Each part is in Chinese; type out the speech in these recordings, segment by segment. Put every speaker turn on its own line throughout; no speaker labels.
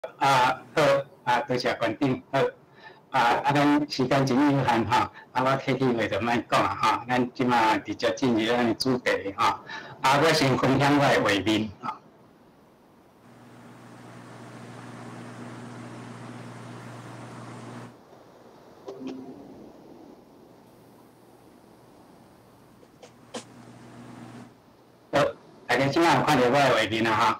好多谢观众好。咱时间真有限吼，我客气话就莫讲啊吼，咱即马直接进入咱的主题吼。我先分享我的画面吼。好，大家即马有看到我的画面啊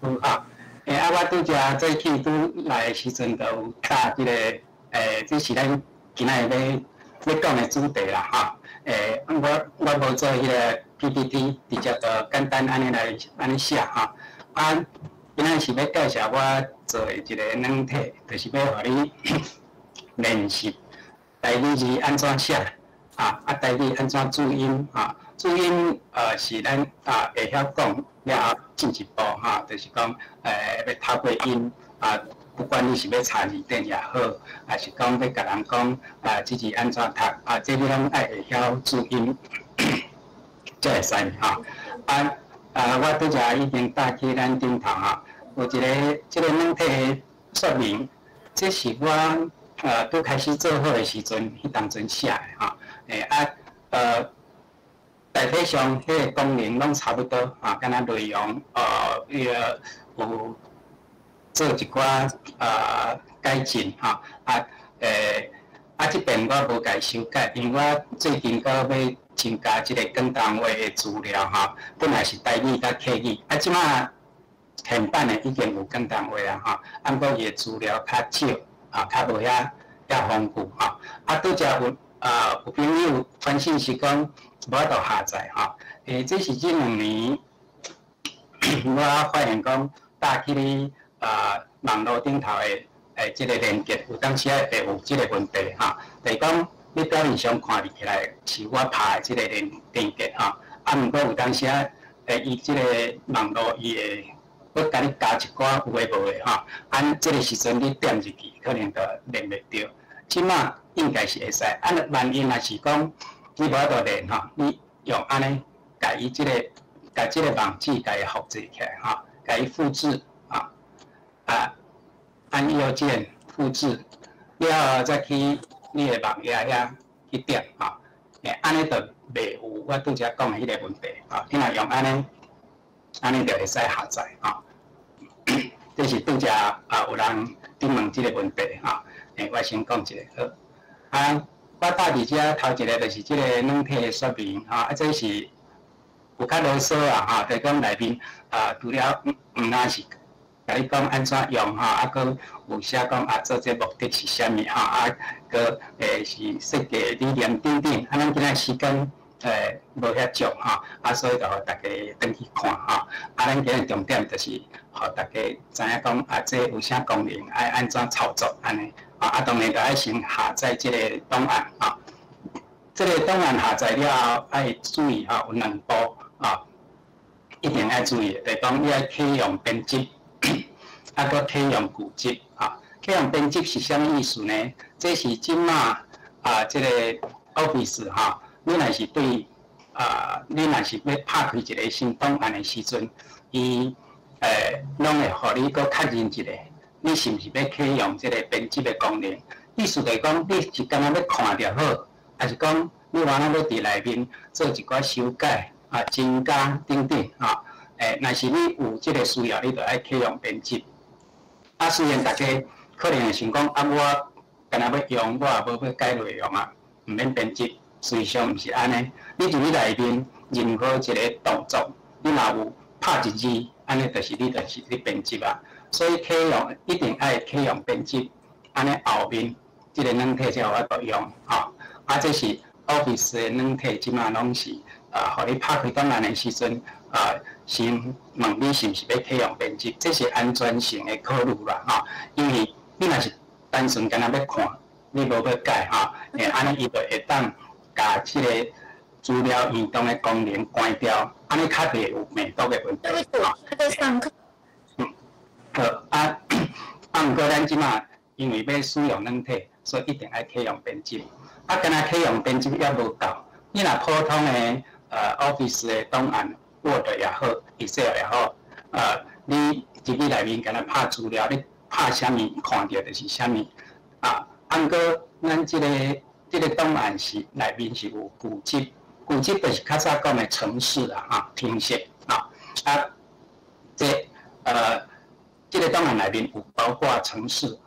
吼。有吼。我拄则早起拄来的时阵，就有打即个这是咱今仔日要讲的主题啦吼。我无做迄个 PPT， 直接就简单安尼写吼。今仔是要介绍我做的一个软体，就是要互你练习台语字安怎写台语安怎注音注音是咱会晓讲了后进一步就是讲要透过音不管你是要查字典也好，还是讲要甲人讲这字安怎读这你拢爱会晓注音，才会使我拄则已经搭去咱顶头有一个这个软体的说明，这是我拄开始做好的时阵，迄当阵写的大体上迄个功能拢差不多敢若内容迄个有做一寡改进这边我无甲伊修改，因为我最近要增加即个广东话的资料本来是台语甲客语，即马现版的已经有广东话啊过伊的资料较少较无遐丰富拄则有朋友传讯息讲无法度下载这是这2年我发现讲搭去你网络顶头的这个连接有当时会有这个问题就是讲你表面上看起来是我拍的这个连接毋过有当时伊这个网络伊会要甲你加一寡有诶无诶这个时阵你点入去可能就连袂着，即马应该是会使万一若是讲你无法度连你用安尼甲伊甲这个网址甲伊复制起来甲伊复制按右键复制，了后再去你的网页遐去点安尼就袂有我拄则讲的迄个问题你若用安尼就会使下载这是拄则有人顶问这个问题我先讲一个好我搭伫遮头一个就是这个软体的说明这是有较啰嗦就是讲内面除了毋单是甲你讲安怎用搁有写讲做这目的是啥物搁是设计理念等等咱今仔时间无遐足所以就互大家转去看咱今日重点就是互大家知影讲这有啥功能爱安怎操作安尼当然就爱先下载这个档案这个档案下载了后爱注意有2步一定爱注意，就是讲你爱启用编辑搁启用古籍启用编辑是啥物意思呢？这是即马这个 Office 你若是对你若是要拍开一个新档案的时阵，伊拢会互你搁确认一下，你是毋是要启用这个编辑的功能？意思就是讲，你是干那要看就好，还是讲你完了要伫内面做一寡修改增加等等若是你有这个需要，你就爱启用编辑。虽然大家可能会想讲我干那要用，我也无要改内容毋免编辑。实际上毋是安尼，你伫你内面任何一个动作，你若有拍一字，安尼就是你编辑所以启用一定爱启用编辑，安尼后面这个软体才有法度用这是 Office 的软体，即马拢是互你拍开档案的时阵先问你是毋是要启用编辑，这是安全性的考虑啦因为你若是单纯干那要看，你无要改安尼伊就会当把这个资料移动的功能关掉，安尼较袂有密度的问题毋过咱即马因为要使用软体，所以一定爱启用编辑。敢若启用编辑还无够，你若普通的Office 的档案 ，Word 也好 ，Excel 也好，你入去内面，敢若拍资料，你拍啥物看到就是啥物啊。按过咱即个档案是内面是有古籍，古籍就是较早讲的程式啦，程式啊。即个档案内面有包括程式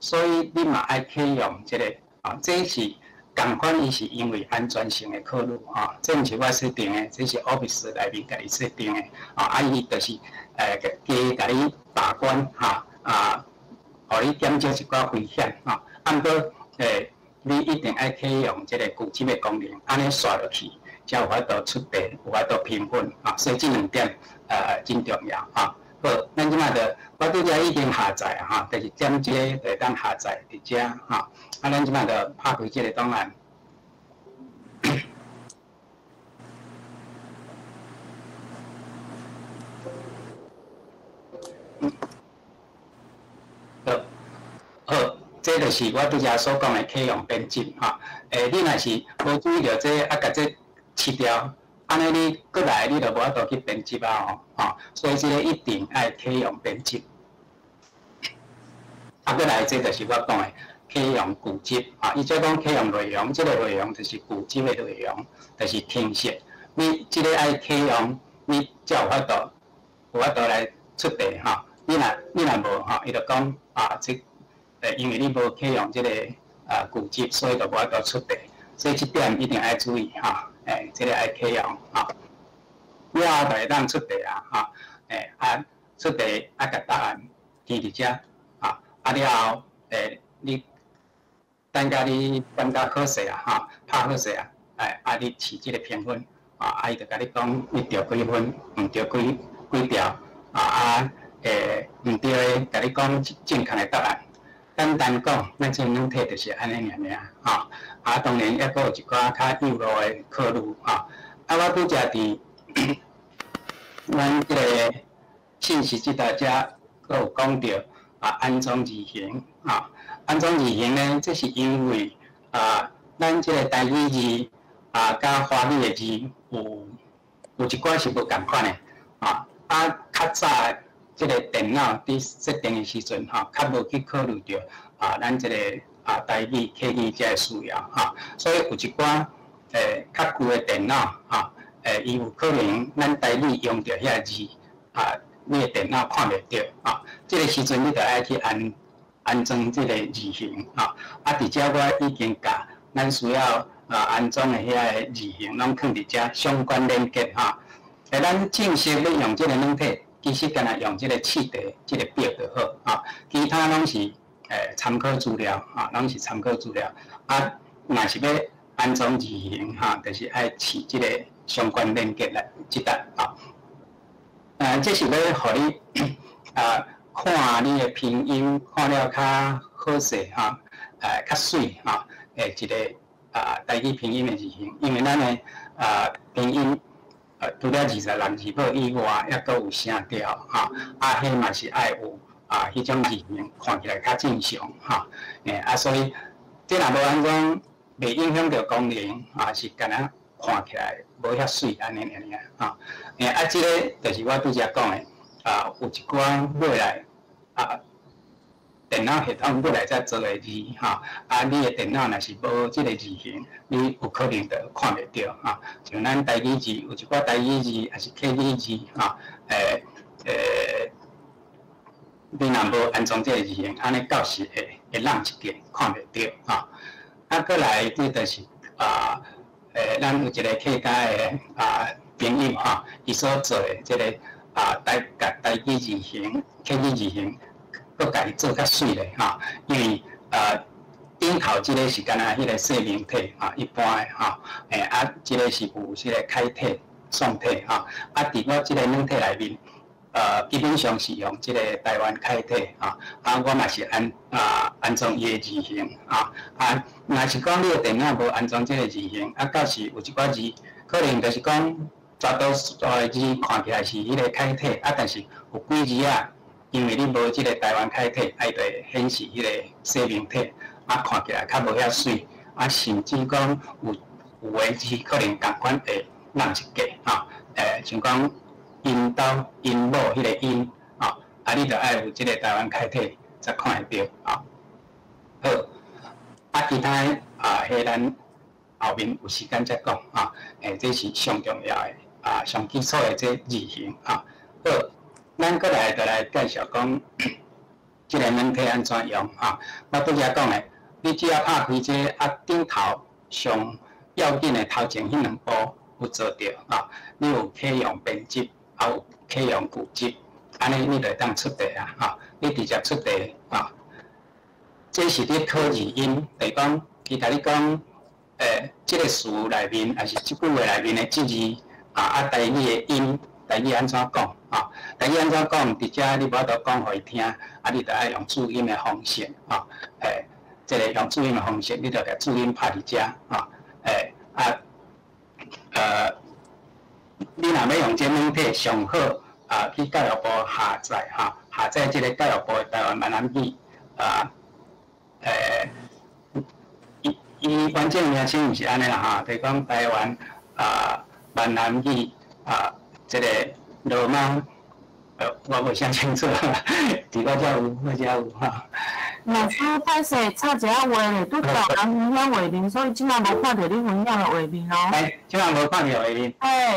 所以你嘛爱启用即个这是共款，伊是因为安全性的考虑这毋是我设定的，这是 Office 内面家己设定的伊就是加甲你把关互你减少一寡风险按过你一定爱启用即个古籍的功能，安尼刷落去，才有法度出题，有法度评分所以这两点真重要好，咱即马我拄则已经下载就是点这个就当下载伫遮咱即马就拍开这个档案。好，这就是我拄则所讲的启用编辑你若是无注意到这甲这切掉，安尼你过来你就无法度去编辑所以这个一定爱启用编辑。过来这就是我讲的启用古籍伊即讲启用内容，这个内容就是古籍的内容，就是程式。你这个爱启用，你才有法度来出题你若无伊就讲因为你无启用这个古籍，所以就无法度出题。所以这点一定爱注意这个爱启用了后就会当出题出题甲答案填伫遮了后你等甲你关到考试拍考试你试即个评分伊就甲你讲你得几分，毋得几条毋对的，甲你讲正确的答案。简单讲，咱这软体就是安尼尔当然还佫有一寡较幼路的考虑我拄则伫咱即个信息这道遮佫有讲到安装字型安装字型呢，这是因为咱即个台语字甲华语的字有一寡是无共款的较早即个电脑伫设定的时阵较无去考虑到咱即个台语、客语这个需要所以有一寡较旧的电脑伊有可能咱台语用到遐字你的电脑看袂到这个时阵你就爱去安装这个字型伫遮我已经甲咱需要安装的遐个字型拢放伫遮相关连接咱正式要用这个软体，其实干那用这个试题、这个表就好其他拢是参考资料拢是参考资料若是要安装字型就是爱试这个相关连接来即搭这是要互你看你的拼音看了较好势较水一个台语拼音的字型，因为咱的拼音除了26字母以外，还佫有声调迄嘛是爱有迄种字型看起来较正常所以这若无安装，袂影响到功能是干那看起来无遐水安尼尔这个就是我拄则讲的有一寡未来电脑系统要来才做的字你的电脑若是无即个字型，你有可能就看袂到像咱台语字有一寡台语字还是客语字你若无安装即个字型，安尼到时会浪一个看袂到过来这就是咱有一个客家的朋友伊所做的即个台语字型、客语字型。佫家己做较水咧因为顶头即个是干那迄个说明体一般的即个是有即个开体、宋体伫我即个软体内面基本上是用即个台湾开体我嘛是安装伊的字型若是讲你的电脑无安装即个字型到时有一寡字可能就是讲大多数的字看起来是迄个开体但是有几字因为你无即个台湾开体，就会显示迄个说明体，看起来较无遐水，甚至讲有的字可能共款会浪一格像讲因兜、因某迄个因啊，你着爱有即个台湾楷体才看会到啊。好，啊，其他迄咱后面有时间再讲啊。这是上重要的上基础的这字形啊。好，咱过来就来介绍讲，即个软体安怎用啊？我拄则讲的，你只要拍开这顶头上要紧的头前迄两步有做到啊，你有启用编辑，也有启用固辑，安尼你就会当出题啊！你直接出题啊！这是你考字音，就是讲，伊甲你讲，这个词内面，还是这句话内面的字字台语的音，台语安怎讲啊？台语安怎讲？伫遮你无法度讲互伊听，你就爱用注音的方式啊！这个用注音的方式，你就甲注音拍伫遮啊！你若要用这软体，上好去教育部下载下载这个教育部的台湾闽南语伊完整名称毋是安尼啦就是讲台湾闽南语这个罗马我无想清楚，伫我遮有，我遮有
老师，歹势插一下话咧，拄则有人分享画面，所以即摆无看到你分享的画面哦。
即摆无看到画面。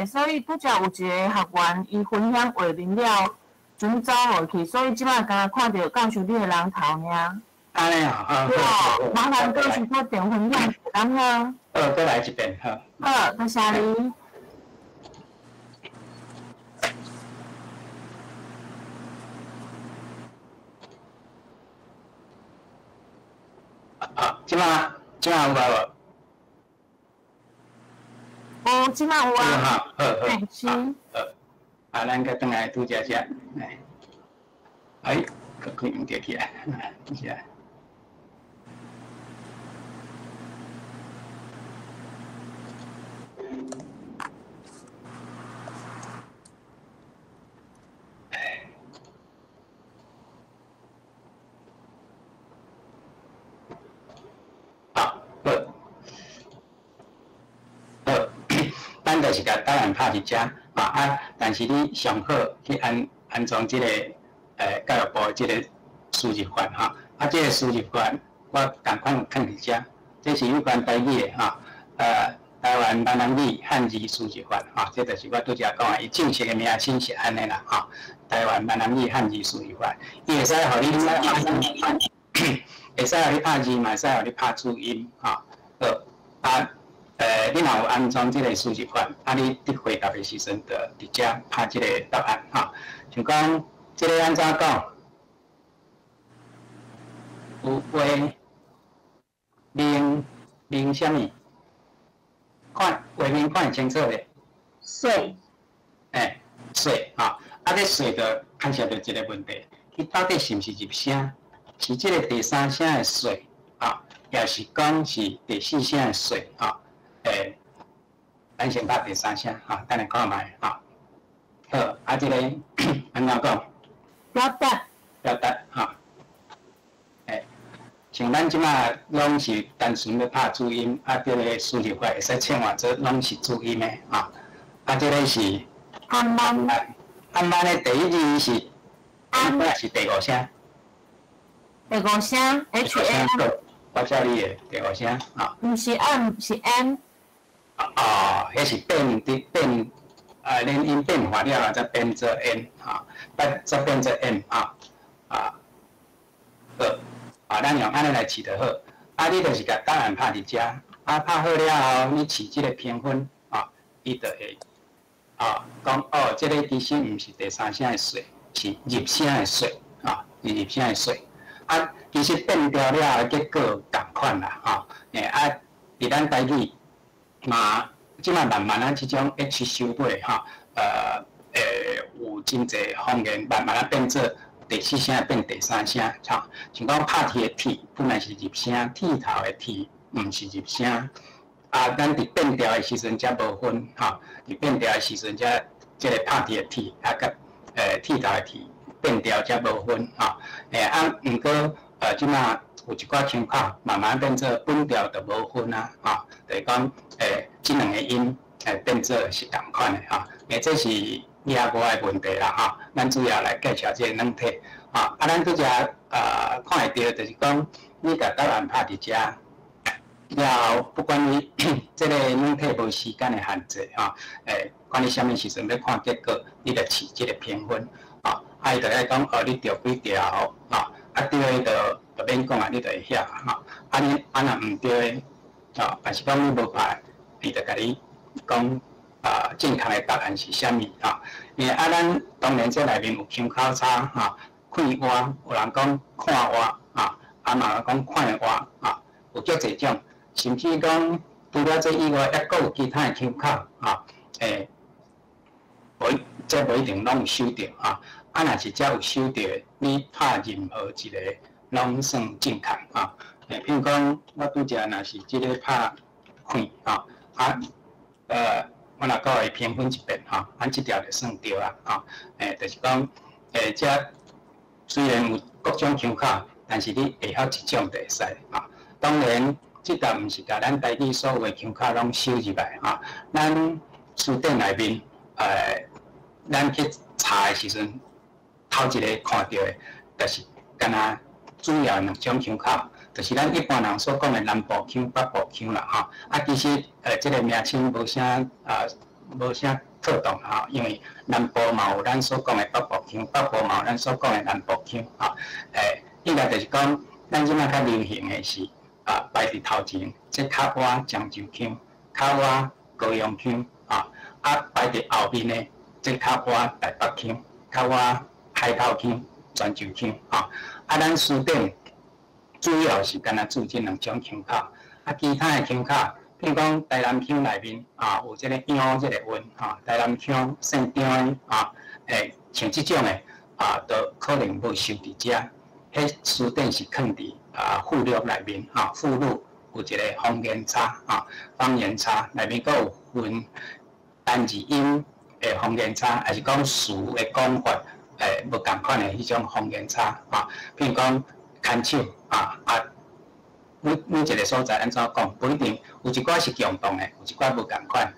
所以拄则有一个学员，伊分享画面了，准走落去，所以即摆敢看到教授你的人头尔。
安尼对
麻烦教授搁电分享一下。
再来一遍好。
好，多谢你。
即摆有无？
哦，即摆有啊。
好，
是。
咱搁转来拄则遮，搁开用着起来，是啊。咱就是甲答案拍伫遮但是你上好去安装即个教育部即个输入法即个输入法我共款放伫遮，这是有关台语的台湾闽南语汉字输入法这就是我拄则讲的，伊正式的名称是安尼啦台湾闽南语汉字输入法，伊会使互你会使互你拍字，嘛会使互你拍注音你若有安装即个输入法，你伫回答的时阵，就直接拍即个答案像讲，即个安怎讲？有话明什么？看画面看会清楚咧。
水。
水这水就牵涉到一个问题，伊到底是毋是入声？是即个第三声的水也是讲是第四声的水咱先拍第三声等下看卖好，即个安怎讲？表达像咱即马拢是单纯要拍注音，这个输入法会使切换做拢是注音的这个是
汉班
的第一字是是第五声。
第五声 H N。
我教你的第五声
毋是 M 是 N。
迄是变连音变化了，再变做 N 再变做 M 咱用安尼来试就好。你就是甲答案拍伫遮，拍好了后，你试即个评分伊就会讲即个其实毋是第三声的水，是入声的水是入声的水。其实变调了结果共款啦伫咱台语嘛，即摆慢慢即种 H 收尾有真侪方言慢慢变做第四声变第三声像讲拍铁的铁本来是入声，铁头的铁毋是入声咱伫变调的时阵才无分伫变调的时阵才即个拍铁的铁甲铁头的铁变调才无分毋过即摆有一寡腔口慢慢变做本调就无分就是讲即两个音变做是同款的这是亚国的问题啦哈，咱主要来介绍这个软体啊。咱拄则看会到，就是讲你甲答案拍伫遮，然后不管你这个软体无时间的限制哈，管你什么时阵要看结果，你着试这个评分啊。伊就来讲你对几条啊，对的就免讲啊，你就会晓哈。你若毋对的啊，但是讲你无拍，伊就甲你讲。正确的答案是啥物啊？因为咱当然这内面有腔口差哈，看话有人讲看话啊，嘛有讲看话啊，有足侪种，甚至讲除了这以外，还佫有其他的腔口啊，这无一定拢有收到啊。若是遮有收到，你拍任何一个拢算正确啊。比如讲，我拄则若是即个拍看我若搁会评分一遍咱即条就算对啊就是讲这虽然有各种腔口，但是你会晓一种就会使当然，即条毋是甲咱台语所有的腔口拢收入来咱书店内面咱去查的时阵，头一个看到的，就是敢若主要两种腔口。就是咱一般人所讲的南部腔、北部腔啦，其实这个名称无啥特动因为南部嘛有咱所讲的北部腔，北部嘛有咱所讲的南部腔应该就是讲，咱即摆较流行的是排伫头前，即较晏漳州腔，较晏高雄腔排伫后面的，即较晏台北腔，较晏海头腔、泉州腔咱书店。主要是干那注这两种腔口，其他的腔口，譬如讲台南腔内面有这个“央”这个音台南腔姓张的像这种的都可能无收伫遮。迄书店是放伫附录内面附录有一个方言差方言差内面佫有分单字音的方言差，还是讲词的讲法无共款的迄种方言差譬如讲。牵手每一个所在安怎讲，不一定有一寡是共同的，有一寡无共款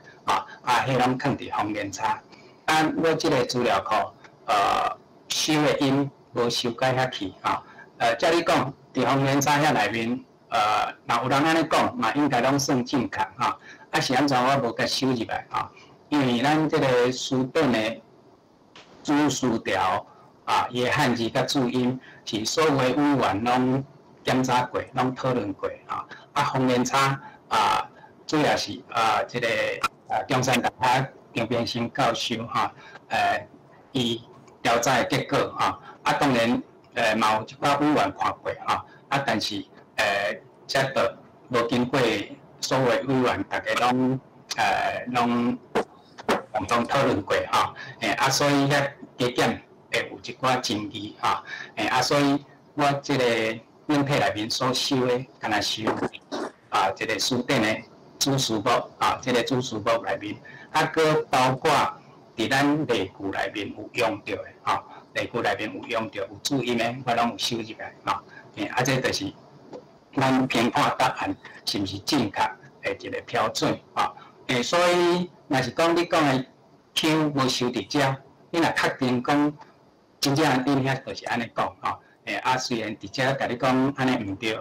迄拢放伫方言差。我即个资料库收的音无修改遐去照你讲，伫方言差遐内面若有人安尼讲，嘛应该拢算正确是安怎我无甲收入来因为咱即个书本的主词条。伊的汉字甲注音是所有的委员拢检查过，拢讨论过方言差主要是即个中山大学张变生教授伊调查的结果当然嘛有一寡委员看过但是这个无经过所有的委员，大家拢共同讨论过所以遐加减。会有一寡争议所以我即个软体内面所收的，敢若收即个书店的主词目即个主词目内面，佫包括伫咱例句内面有用到的例句内面有用到有注音的，我拢有收入来这就是咱评判答案是毋是正确的一个标准所以若是讲你讲的腔无收伫遮，你若确定讲。真正恁遐就是安尼讲虽然伫遮甲你讲安尼毋对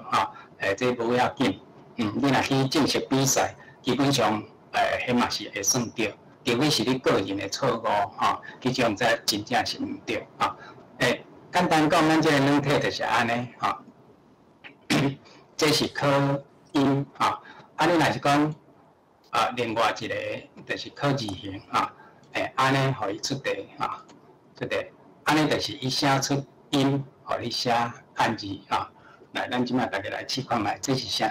这无要紧你若去正式比赛，基本上迄嘛是会算对，除非是你个人的错误迄种才真正是毋对简单讲，咱这个软体就是安尼这是考音你若是讲另外一个就是考字形安尼互伊出题出题。安尼就是伊写出音，互你写汉字来，咱即摆大家来试看卖，这是啥？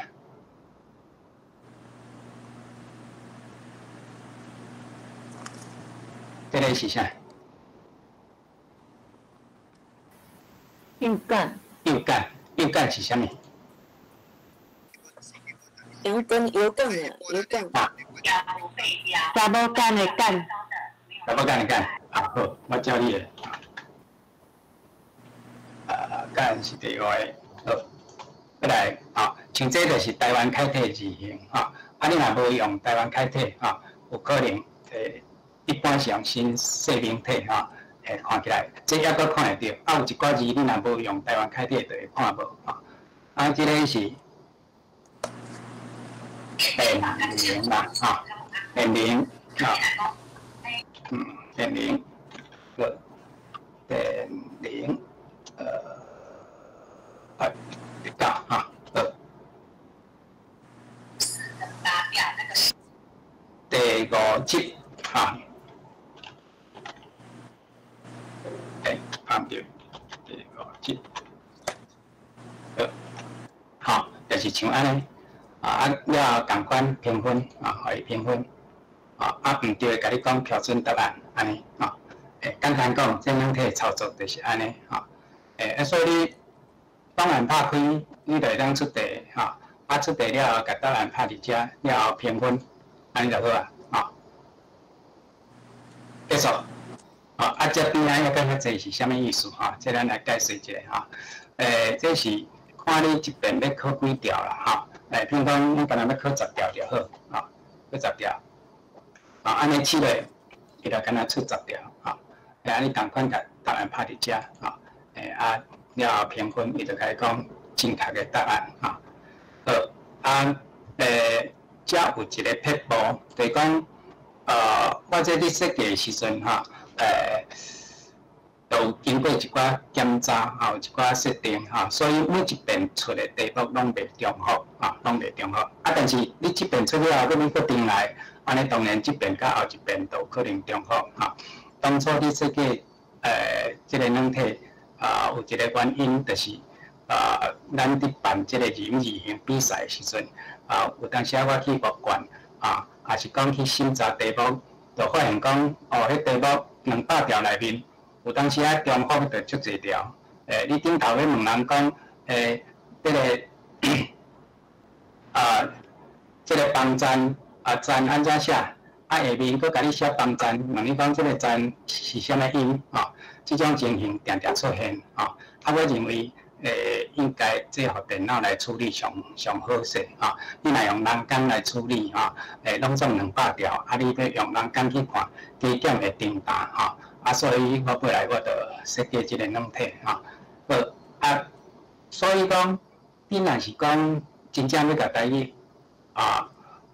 这个是啥？
右干。
右干，右干是啥物？
油跟油杠的油杠。查某干的干。
查某干的干好，我教你了。干是第二个，好，再来像这就是台湾楷体字形你若无用台湾楷体有可能一般是用新细明体哈，看起来这抑阁看会到，啊有一寡字你若无用台湾楷体就会看无哈。啊，这个是变零啦哈，变零啊，变零，变零，比较哈，第五集哈，按照第五集，好，就是像安尼。了共款评分互伊评分，毋对，甲你讲标准答案安尼简单讲，这软体操作就是安尼所以你档案拍开，你就会当出题出题了后，甲答案拍伫遮了后评分，安尼就好结束这边抑搁较济是啥物意思这咱来解释一下这是看你一遍要考几条啦比如讲，你干那要考10条就好考10条安尼试落，伊就干那出10条安尼共款甲答案拍伫遮了后评分，伊就甲你讲正确的答案好遮有一个撇步，就是讲我这伫设计的时阵有经过一寡检查，有一寡设定所以每一遍出的题目拢袂重复拢袂重复但是你这遍出了后，你搁重来，安尼当然这遍甲后一遍都可能重复当初你设计这个软体有一个原因，就是咱伫办这个人字形比赛的时阵有当时我去学馆也是讲去审查题目，就发现讲迄题目200条内面。有当时重复就足侪条，你顶头咧问人讲，这个这个帮站站安怎写？下面佫甲你写帮站，问你讲这个站是啥物音这种情形常常出现我认为应该这互电脑来处理上好势你若用人工来处理拢总200条，你要用人工去看，加减会重大所以我后来我就设计这个软体所以讲，你若是讲真正要甲台语学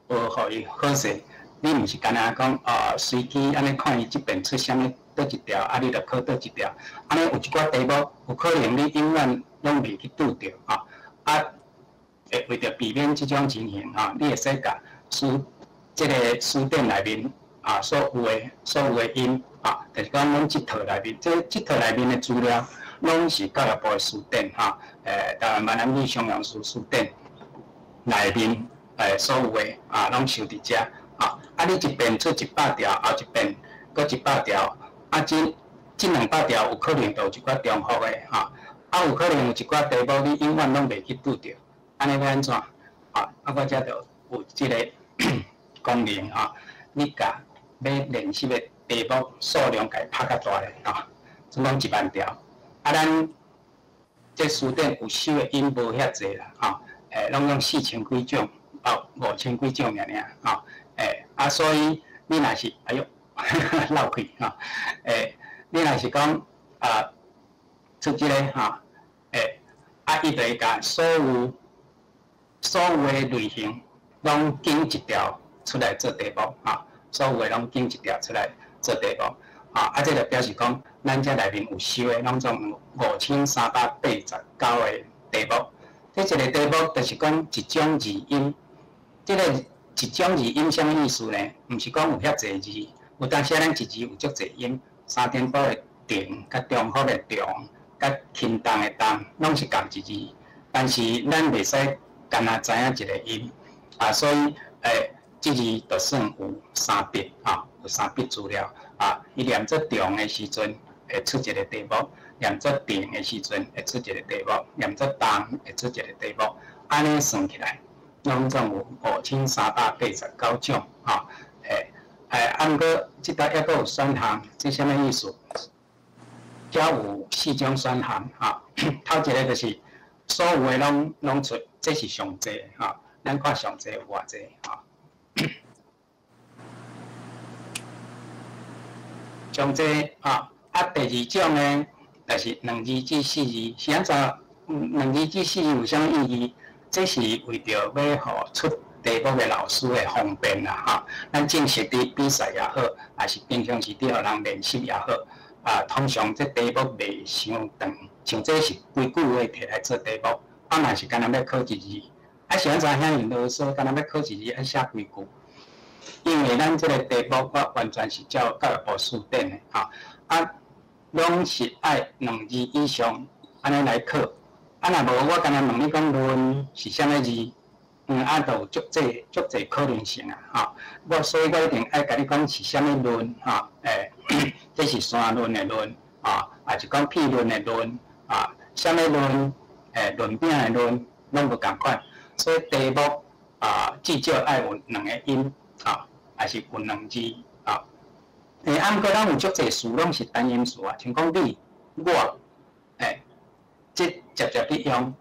互伊好势，你毋是干那讲随机安尼看伊即边出啥物倒一条，你就考倒一条，安尼有一寡题目有可能你永远拢袂去拄着为着避免即种情形你会使甲这个书典内面所有的音就是讲阮这套内面，这套内面的资料，拢是教育部的书典台湾闽南语常用书典内面所有的拢收伫遮你一遍出100条，后一遍搁100条这200条有可能就有一寡重复的有可能有一寡题目你永远拢袂去拄着，安尼要安怎我遮就有这个功能你甲要练习的题目数量甲伊拍较大咧总共10000条咱这书典有收的音无遐济啦拢用4000几种5000几种尔所以你若是哎呦漏气你若是讲出这个伊就会甲所有的类型拢拣一条出来做题目所有的拢拣一条出来做题目这就表示讲咱遮内面有收的拢总有5389个题目。这一个题目就是讲一种字音，这个一种字音啥物意思呢？毋是讲有遐济字，有当时咱一字有足济音，3点岛的定，甲中福的中，甲轻重的重，拢是共一字，但是咱袂使干那知影一个音所以这字就算有3笔有3笔资料伊念作重的时阵会出一个题目，念作定的时阵会出一个题目，念作重会出一个题目，安尼算起来，拢总有5389种毋过即搭抑阁有选项，这啥物意思？遮有4种选项头一个就是所有的拢出，这是上济咱看上济有偌济将这第二种呢，就是2字至4字，是安怎？2字至4字有啥意义？这是为着要互出题目的老师的方便啦，咱正式伫比赛也好，还是平常时伫互人练习也好，通常这题目袂伤长，像这是规句话摕来做题目，若是干那要考一字，是安怎遐尼啰嗦？干那要考一字，要写几句？因为咱这个题目我完全是照教育部指定的，拢是爱2字以上安尼来考。若无我干那问你讲论是啥物字？就有足侪可能性我所以我一定爱甲你讲是啥物论这是山论的论还是讲屁论的论啥物论论饼的论，拢无共款。所以题目至少爱有2个音还是有2字毋过咱有足侪词拢是单音词像讲你、我，即直接去用。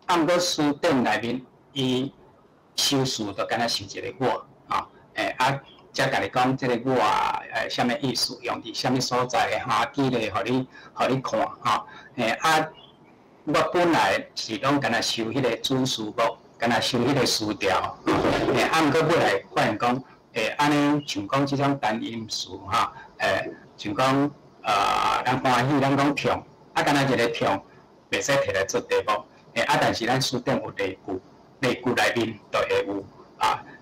毋过词典内面伊修辞就敢若是一个我才甲你讲即个我啥物意思，用伫啥物所在举例互你看我本来是拢敢若修迄个主词目，敢若修迄个词调毋过尾来发现讲安尼像讲即种单音词像讲咱欢喜咱讲痛敢若一个痛，袂使摕来做题目但是咱书典有例句内面就会有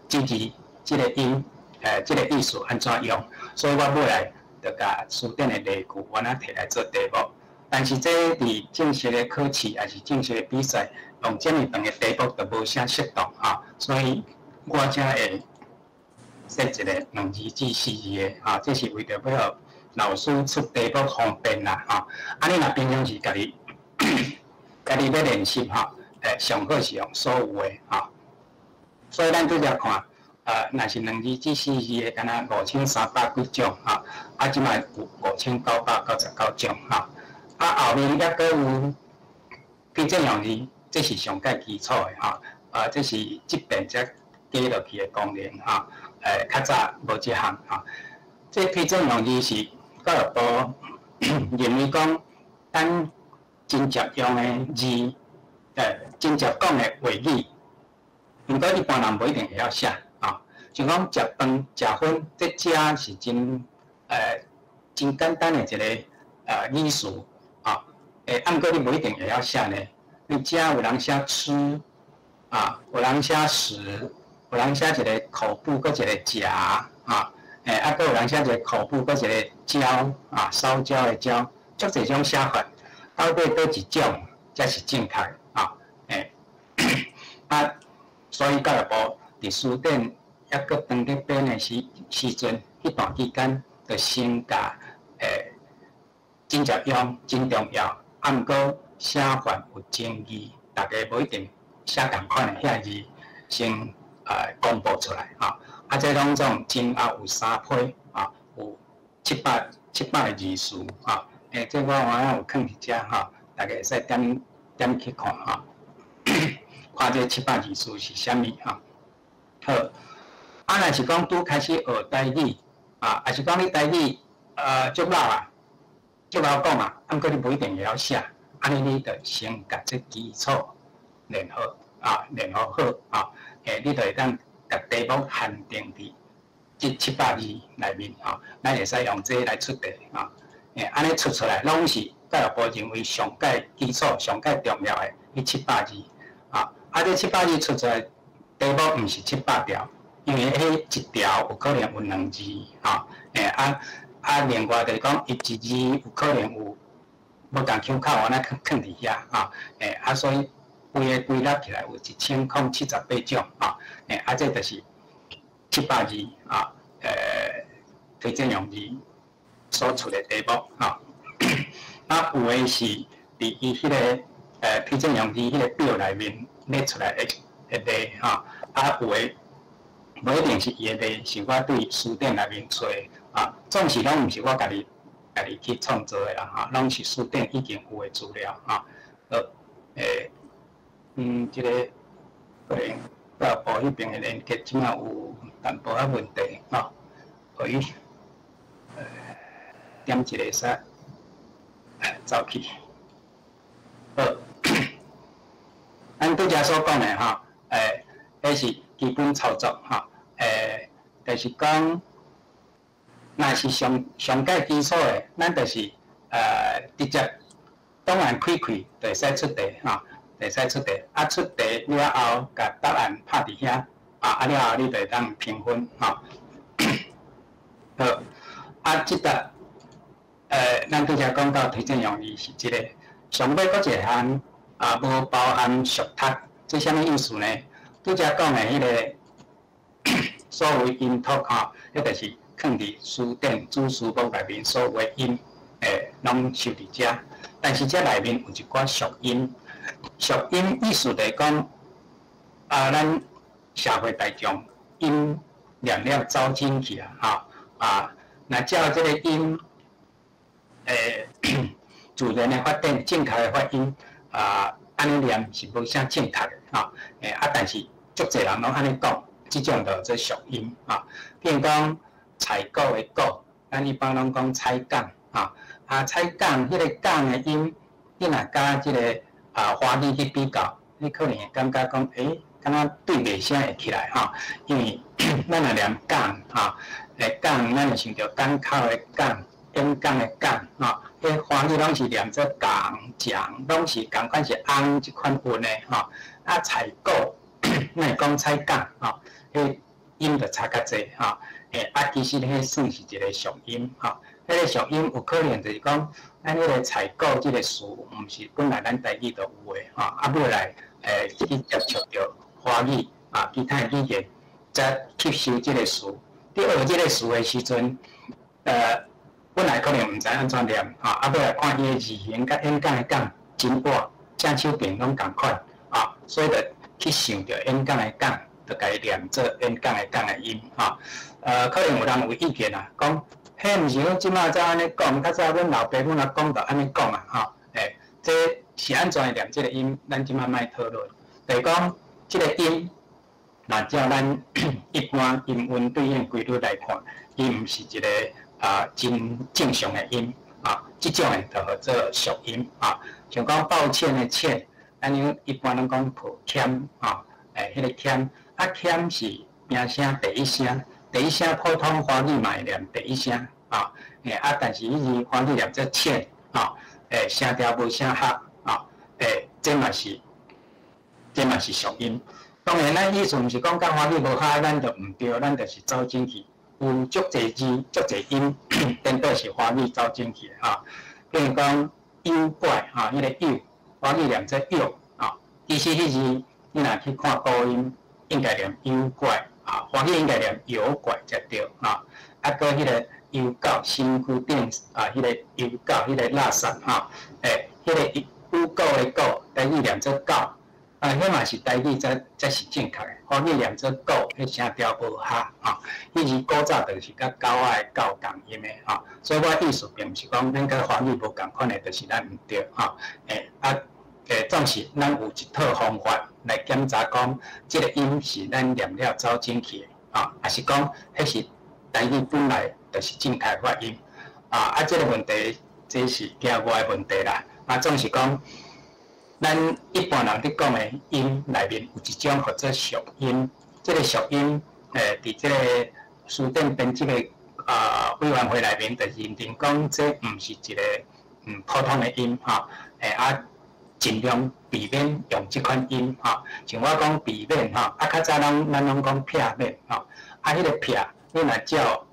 这字这个音这个意思安怎用，所以我尾来就甲书典的例句我摕来做题目。但是这伫正式的考试还是正式的比赛，用这么长的题目就无啥适当所以我才会设一个2字至4字的这是为着要互老师出题目方便啦你若平常时家己要练习上好是用所有的所以咱拄则看若是2字至4字的，敢若5300几种即摆有5999种后面还佫有批准用字，这是上界基础的这是即边才加落去的功能较早无即项这批准用字是教育部认为讲咱真接用的字真接讲的话语，毋过一般人无一定会晓写像讲食饭、食薰，这食是真真简单的一个意思毋过你无一定会晓写呢。你食有人写吃有人写食，有人写一个口部，搁一个食搁有人写一个口部，搁一个焦烧焦的焦，足侪种写法，到底倒一种才是正确所以教育部伫书典抑搁当伫编的时阵，迄段期间就先甲真接用真重要，毋过写法有争议，大家无一定写共款的遐字，先公布出来这拢种真也有3批有700个字数这我有放伫遮大家会使点去看看这700字数是啥物好若是讲拄开始学台语还是讲你台语足老讲毋过你无一定会晓写，安尼你着先甲这基础练好练好你着会当甲题目限定伫这700字内面咱会使用这来出题安尼出来拢是教育部认为上界基础、上界重要的迄700字这700字出来题目毋是700条，因为迄一条有可能有2字另外就是讲，伊一字有可能有无共腔口，安尼放伫遐所以规个归纳起来有1078种这就是700字推荐用字所出的题目有的是伫伊迄个推荐用字迄个表内面列出来的例有的无一定是伊的例，是我对书典内面找总是拢毋是我家己去创作的啦拢是书典已经有的资料即个可能教育部迄边的连接即马有淡薄仔问题互伊点一个煞，走去。好，咱拄则所讲的吼，迄是基本操作吼，就是讲，若是上界基础的，咱就是直接当然开，就会使出题吼，会使出题。啊，出题了后，甲答案拍伫遐，了后你就会当评分吼。好，即搭咱拄则讲到推荐用语是即个，上尾佫一项无包含熟读，即啥物意思呢？拄则讲的迄个所谓音读吼，迄就是放伫书典主书目内面所有的音，拢收伫遮。但是遮内面有一寡俗音，俗音意思就是讲，咱社会大众音念了走进去啊，若照即个音，自然的发展、正确的发音，安尼念是无啥正确的但是足侪人拢安尼讲，即种就做俗音比如讲采购的购，咱一般拢讲采购采购迄个港的音，你若甲即个华语去比较，你可能会感觉讲，敢若对袂啥会起来因为咱若念港港，咱就想着港口的港。演讲的讲迄华语拢是念做讲讲，拢是共款是翁即款韵的采购，咱会讲采讲迄音就差较济其实迄算是一个俗音迄个俗音有可能就是讲，咱迄个采购即个词，毋是本来咱台语就有的尾来去接触着华语其他语言，则吸收即个词。伫学即个词的时阵，本来可能毋知安怎念尾来看伊的字形甲演讲的讲真活，正手边拢共款所以就去想着演讲的讲，就甲伊念做演讲的讲的音可能有人有意见讲迄毋是阮即摆才安尼讲，较早阮老爸阮阿公就安尼讲这是安怎念即个音，咱即摆莫讨论。就是讲即个音，若照咱一般音韵对应规律来看，伊毋是一个真正常的音即种的就叫做俗音像讲抱歉的歉，咱一般拢讲抱歉迄个歉歉是名声第一声，第一声普通华语嘛会念第一声但是迄字华语念做歉声调无啥合这嘛是俗音。当然，咱意思毋是讲甲华语无合，咱就毋对，咱就是走进去。有足侪字、足侪音，颠倒是华语走进去比如讲妖怪迄个妖，华语念做妖其实迄字你若去看古音，应该念妖怪华语应该念妖怪才对搁迄个妖狗、身躯顶迄个妖狗、迄个垃圾迄个污垢的垢，台语念做狗迄嘛是台语才是正确的，华语念做狗，迄声调无合迄字古早就是甲狗仔的狗共音的所以我意思并毋是讲咱甲华语无共款的，就是咱毋对总是咱有一套方法来检查讲，即个音是咱念了走进去的还是讲迄是台语本来就是正确发音即个问题这是惊我的问题啦总是讲。咱一般人伫讲的音内面有一种叫做俗音，即个俗音，伫即个书典编辑的委员会内面，就认定讲这毋是一个普通的音尽量避免用即款音像我讲避免较早咱拢讲撇免迄个撇，你若照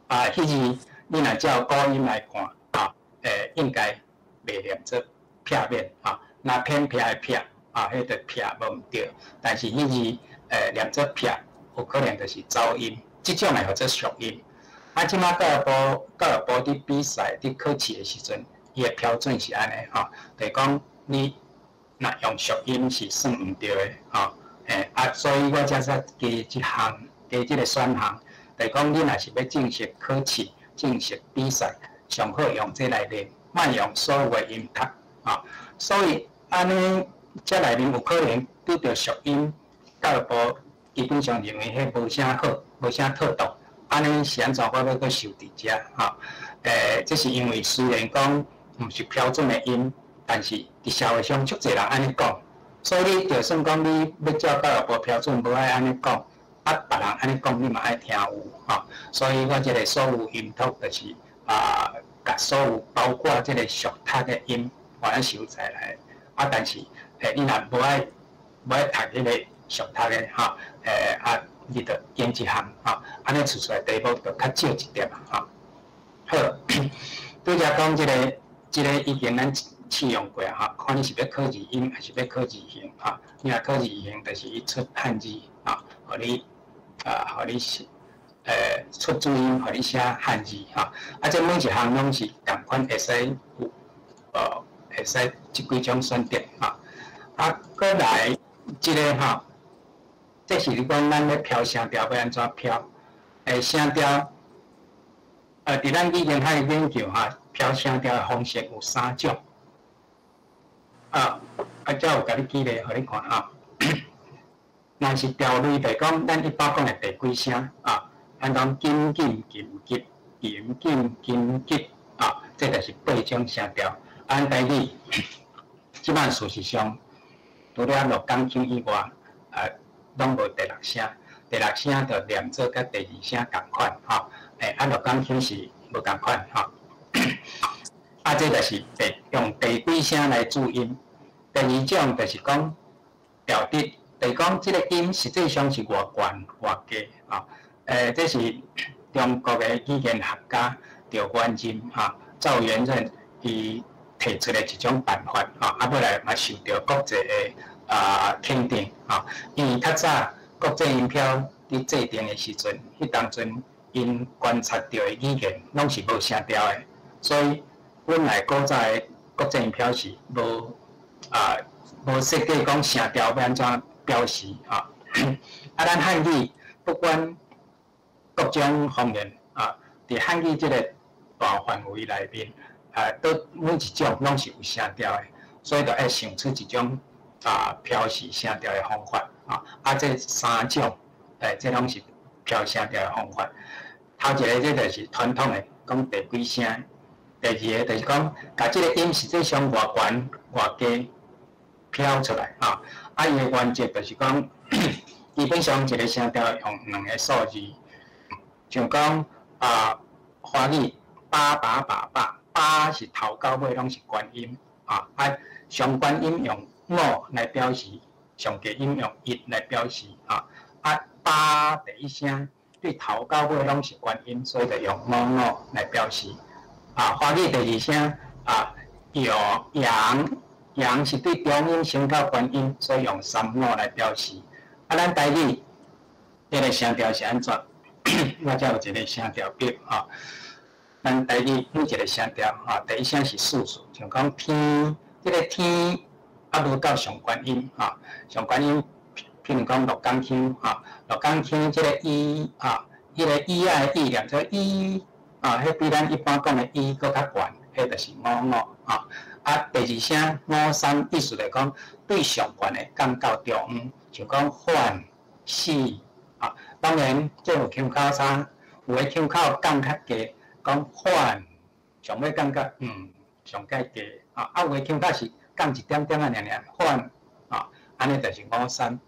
迄字，你若照古音来看应该袂念做。撇面那偏撇的撇迄个撇无毋对，但是迄字念做撇，有可能就是走音，即种来叫做俗音。即马教育部伫比赛伫考试的时阵，伊的标准是安尼就是讲你若用俗音是算毋对的所以我才加即个选项，就是讲你若是要正式考试、正式比赛，上好用这来练，莫用所有的音读。所以安尼，遮内面有可能拄着俗音，教育部基本上认为迄无啥好，无啥妥当安尼是安怎我要搁受伫遮吼？这是因为虽然讲毋是标准的音，但是伫社会上足侪人安尼讲，所以你就算讲你要照教育部标准，无爱安尼讲，别人安尼讲你嘛爱听有吼。所以我即个所有音读就是甲所有包括即个俗读的音，我来收载来。但是你若无爱读迄个俗读的吼，你着演一项吼，安尼出来题目就较少一点吼。好，拄则讲即个已经咱试用过吼，看你是要考字音还是要考字形吼。你若考字形，就是伊出汉字吼，互你互你出注音，互你写汉字吼。这每一项拢是共款，会使有会使即几种选择吼。过来即个吼。这是你讲咱咧飘声调要安怎飘？声调，伫咱语言学研究飘声调的方式有3种。才有甲你举例，互你看吼。若是调类，就是讲咱一般讲的第几声咱讲金金金金金金金金这就是8种声调。按台语，即摆事实上，除了落港腔以外，拢无第6声，第6声就念做甲第2声共款吼。落港腔是无共款吼。这就是用第几声来注音。第2种就是讲调值，就是讲即个音实际上是偌悬偌低吼。这是中国的语言学家赵元任赵元任伊提出的一种办法尾来嘛受到国际的肯定因为较早国际音标伫制定的时阵，迄当阵因观察到的语言拢是无声调的，所以本来古早的国际音标是无设计讲声调要安怎标示咱汉语不管各种方面伫汉语即个大范围内面都每一种拢是有声调的，所以就爱想出一种标示声调的方法这3种这拢是标声调的方法。头一个这就是传统的讲第几声，第2个就是讲甲这个音实际上偌悬偌低飘出来伊的原则就是讲，基本上一个声调用2个数字，像讲华语8是头到尾拢是关音上关音用5来表示，上低音用1来表示8第一声对头到尾拢是关音，所以就用5来表示华语第2声用阳是对中音升到关音，所以用3/5来表示咱台语这个声调是安怎？我才有一个声调表咱台语每一个声调第一声是素数，像讲天，这个天无到上关音上关音，譬如讲鹿港腔鹿港腔这个伊迄个伊的意念做伊迄比咱一般讲的伊搁较悬，迄就是5/5第2声5/3，意思来讲对上悬的降到中，像讲欢喜当然这有腔口差，有的腔口降较低，讲欢上尾降到上介低有的腔口是降一点点欢安尼就是5/3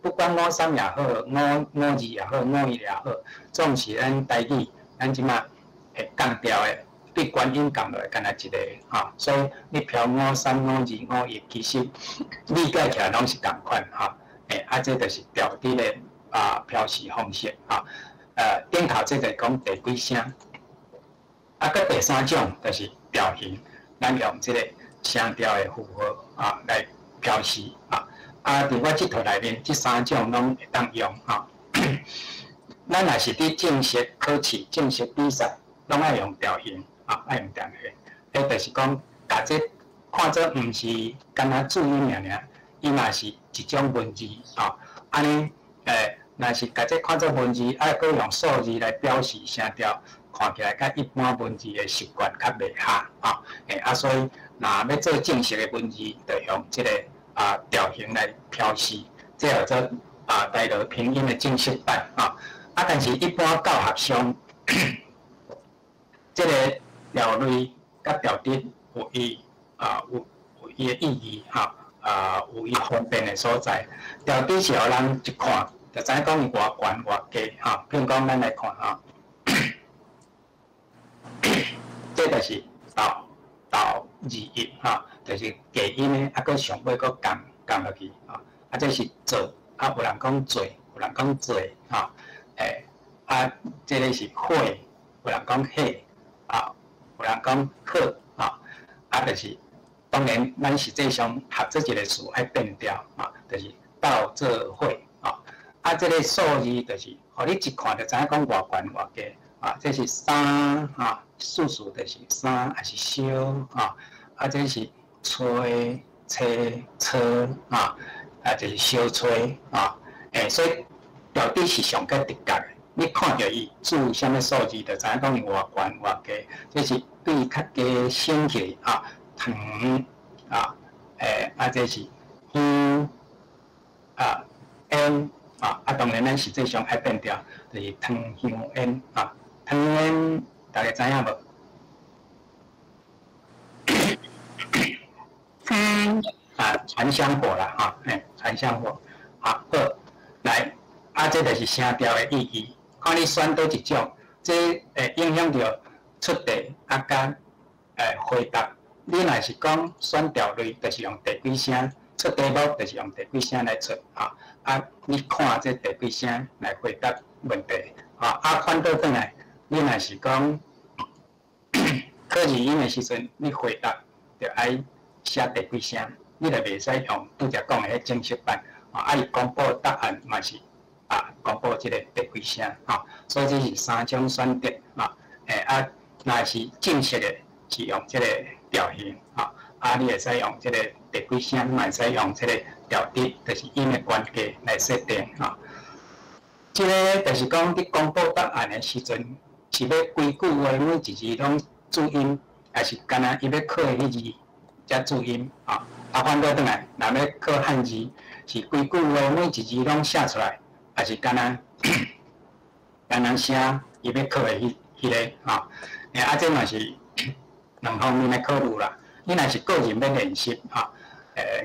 不管5/3也好，5/2也好，5/1也好，总是咱台语咱即马会降调的。对关音降落来，干那一个所以你调5/3、5/2、5/1，其实理解起来拢是同款这就是调值的标示方式顶头这就是讲第几声，佮第3种就是调型，咱用这个声调的符号来标示伫我这套内面，这3种拢会当用咱若是伫正式考试、正式比赛，拢爱用调型。爱用调型，迄就是讲，甲这看做毋是干那注音尔，伊嘛是一种文字安尼若是甲这看做文字，爱搁用数字来表示声调，看起来甲一般文字的习惯较袂合所以若要做正式的文字，就用这个调型来标示，这叫做台语拼音的正式版啊，但是一般教学上，这个条类甲条뜻有伊有伊的意义有伊方便的所在。条뜻是互人一看就知影讲伊偌悬偌低比如讲咱来看这就是字音就是假音的，啊，佮上尾佮降落去这是做有人讲做，有人讲做这个是会，有人讲会有人讲课就是当然咱实际上学这一个词爱变调就是到做伙这个数字就是，互你一看就知影讲偌悬偌低这是三数就是三还是小这是吹、车、车就是小吹所以到底是上较直觉的。你看到伊注什么数字，就知影讲伊偌悬偌低。这是对较低升起糖这是香烟当然咱实际上爱变调，就是汤香烟汤烟大家知影无？传香火啦传香火好，来这就是声调的意义。看你选倒一种，这会影响到出题甲回答。你若是讲选调类，就是用第几声；出题目就是用第几声来出你看这第几声来回答问题反倒转来，你若是讲考字音的时阵，你回答就爱写第几声，你就袂使用拄则讲的迄正式版伊公布答案嘛是公布即个第几声所以这是三种选择若是正式的，是用即个调型你会使用即个第几声，嘛会使用即个调뜻，就是音的关键来设定即个就是讲你公布答案的时阵，是要规句话每一字拢注音，还是干那伊要考的迄字才注音反倒转来，若要考汉字，是规句话每一字拢写出来，还是干那写伊要考的迄个这嘛是两方面的考虑啦。你若是个人要练习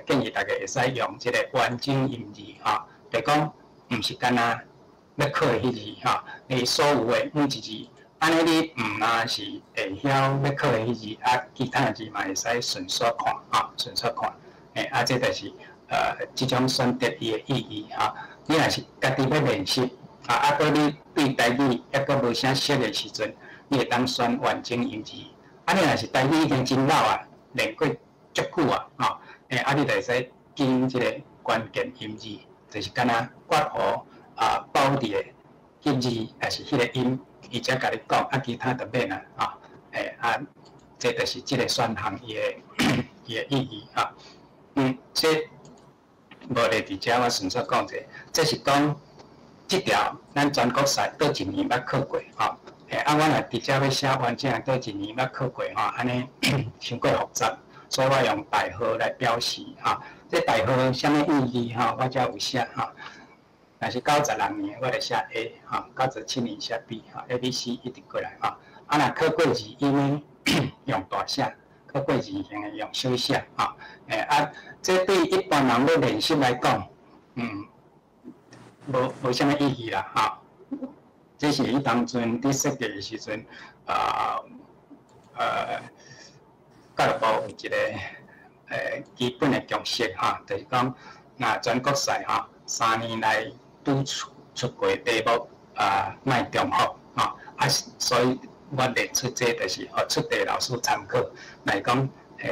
建议大家会使用即个完整音字就讲毋是干那要考的迄字你所有的每一字，安尼你若是会晓要考的迄字其他的字嘛会使顺续看顺续看这就是即种选择伊的意义你若是家己要练习搁你对台语还搁无啥熟的时阵，你会当选完整音字你若是台语已经真老练过足久你就会使记即个关键音字，就是敢若刮胡包伫的迄字，还是迄个音，伊才甲你讲其他就免啦这就是即个选项伊的意义这无咧伫遮我顺续讲者，这是讲即条咱全国赛倒一年捌考过我若直接要写完整倒一年捌考过安尼伤过复杂，所以我用大号来表示这大号什么意义我才有写若是96年，我就写 A；97 年写 B；ABC 一直过来若考过字音呢，用大写；考过字形的用小写这对一般人要练习来讲，无什么意义啦这是伊当阵伫设计的时阵教育部有一个基本的共识就是讲，若全国赛3年来拄出过题目莫重复所以我列出这就是出题老师参考来讲。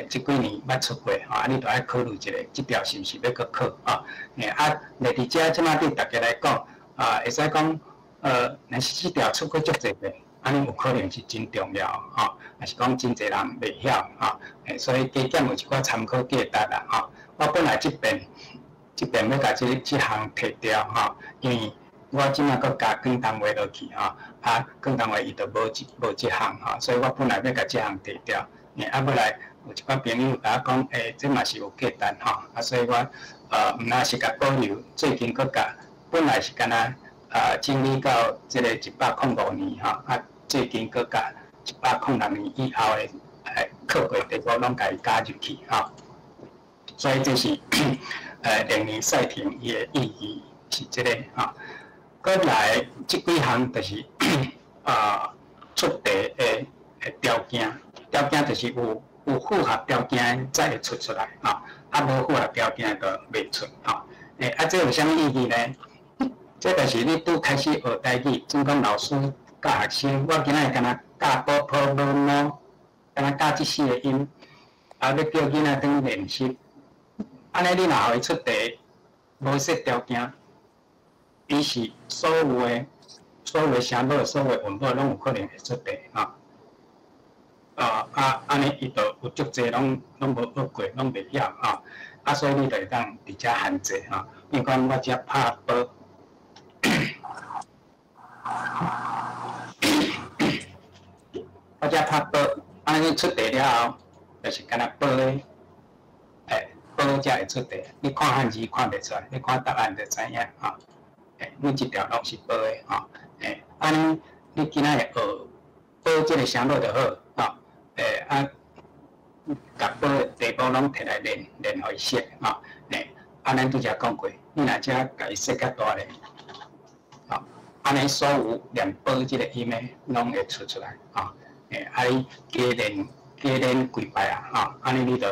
即几年捌出过你就爱考虑一下，即条是毋是要搁考列伫遮，即马对大家来讲会使讲若是即条出过足侪遍，安尼有可能是真重要还是讲真侪人袂晓所以加减有一寡参考价值啦我本来即边要甲即项摕掉因为我即马搁加广东话落去广东话伊就无即项所以我本来要甲即项摕掉尾来。有一寡朋友甲我讲，这嘛是有价值所以我毋若是甲保留，最近搁甲，本来是敢若经历到这个105年最近搁甲106年以后的课过地步拢甲伊加入去所以这是历年赛艇伊的意义是这个过来这几项就是出题的条件，条件就是有符合条件才会出来无符合条件就袂出这有啥物意义呢？这就是你拄开始学台语，总讲老师教学生，我今仔敢若教波波摸摸，敢若教即4个音，要叫囡仔当练习。安尼你若互伊出题，无设条件，伊是所有的声母、所有的韵母拢有可能会出题安尼伊就有足侪拢无学过，拢袂晓所以你就会当直接限制比如讲我只拍波。我只拍波，安尼出题了后，就是敢若波的，波才会出题。你看汉字看袂出来，你看答案就知影每一条拢是波的安尼你今仔会学波这个声母就好甲波的题目拢摕来练，互伊识咱拄则讲过，你若只甲伊设较大咧。安尼所有连波即个音诶，拢会出来你加练几摆安尼你就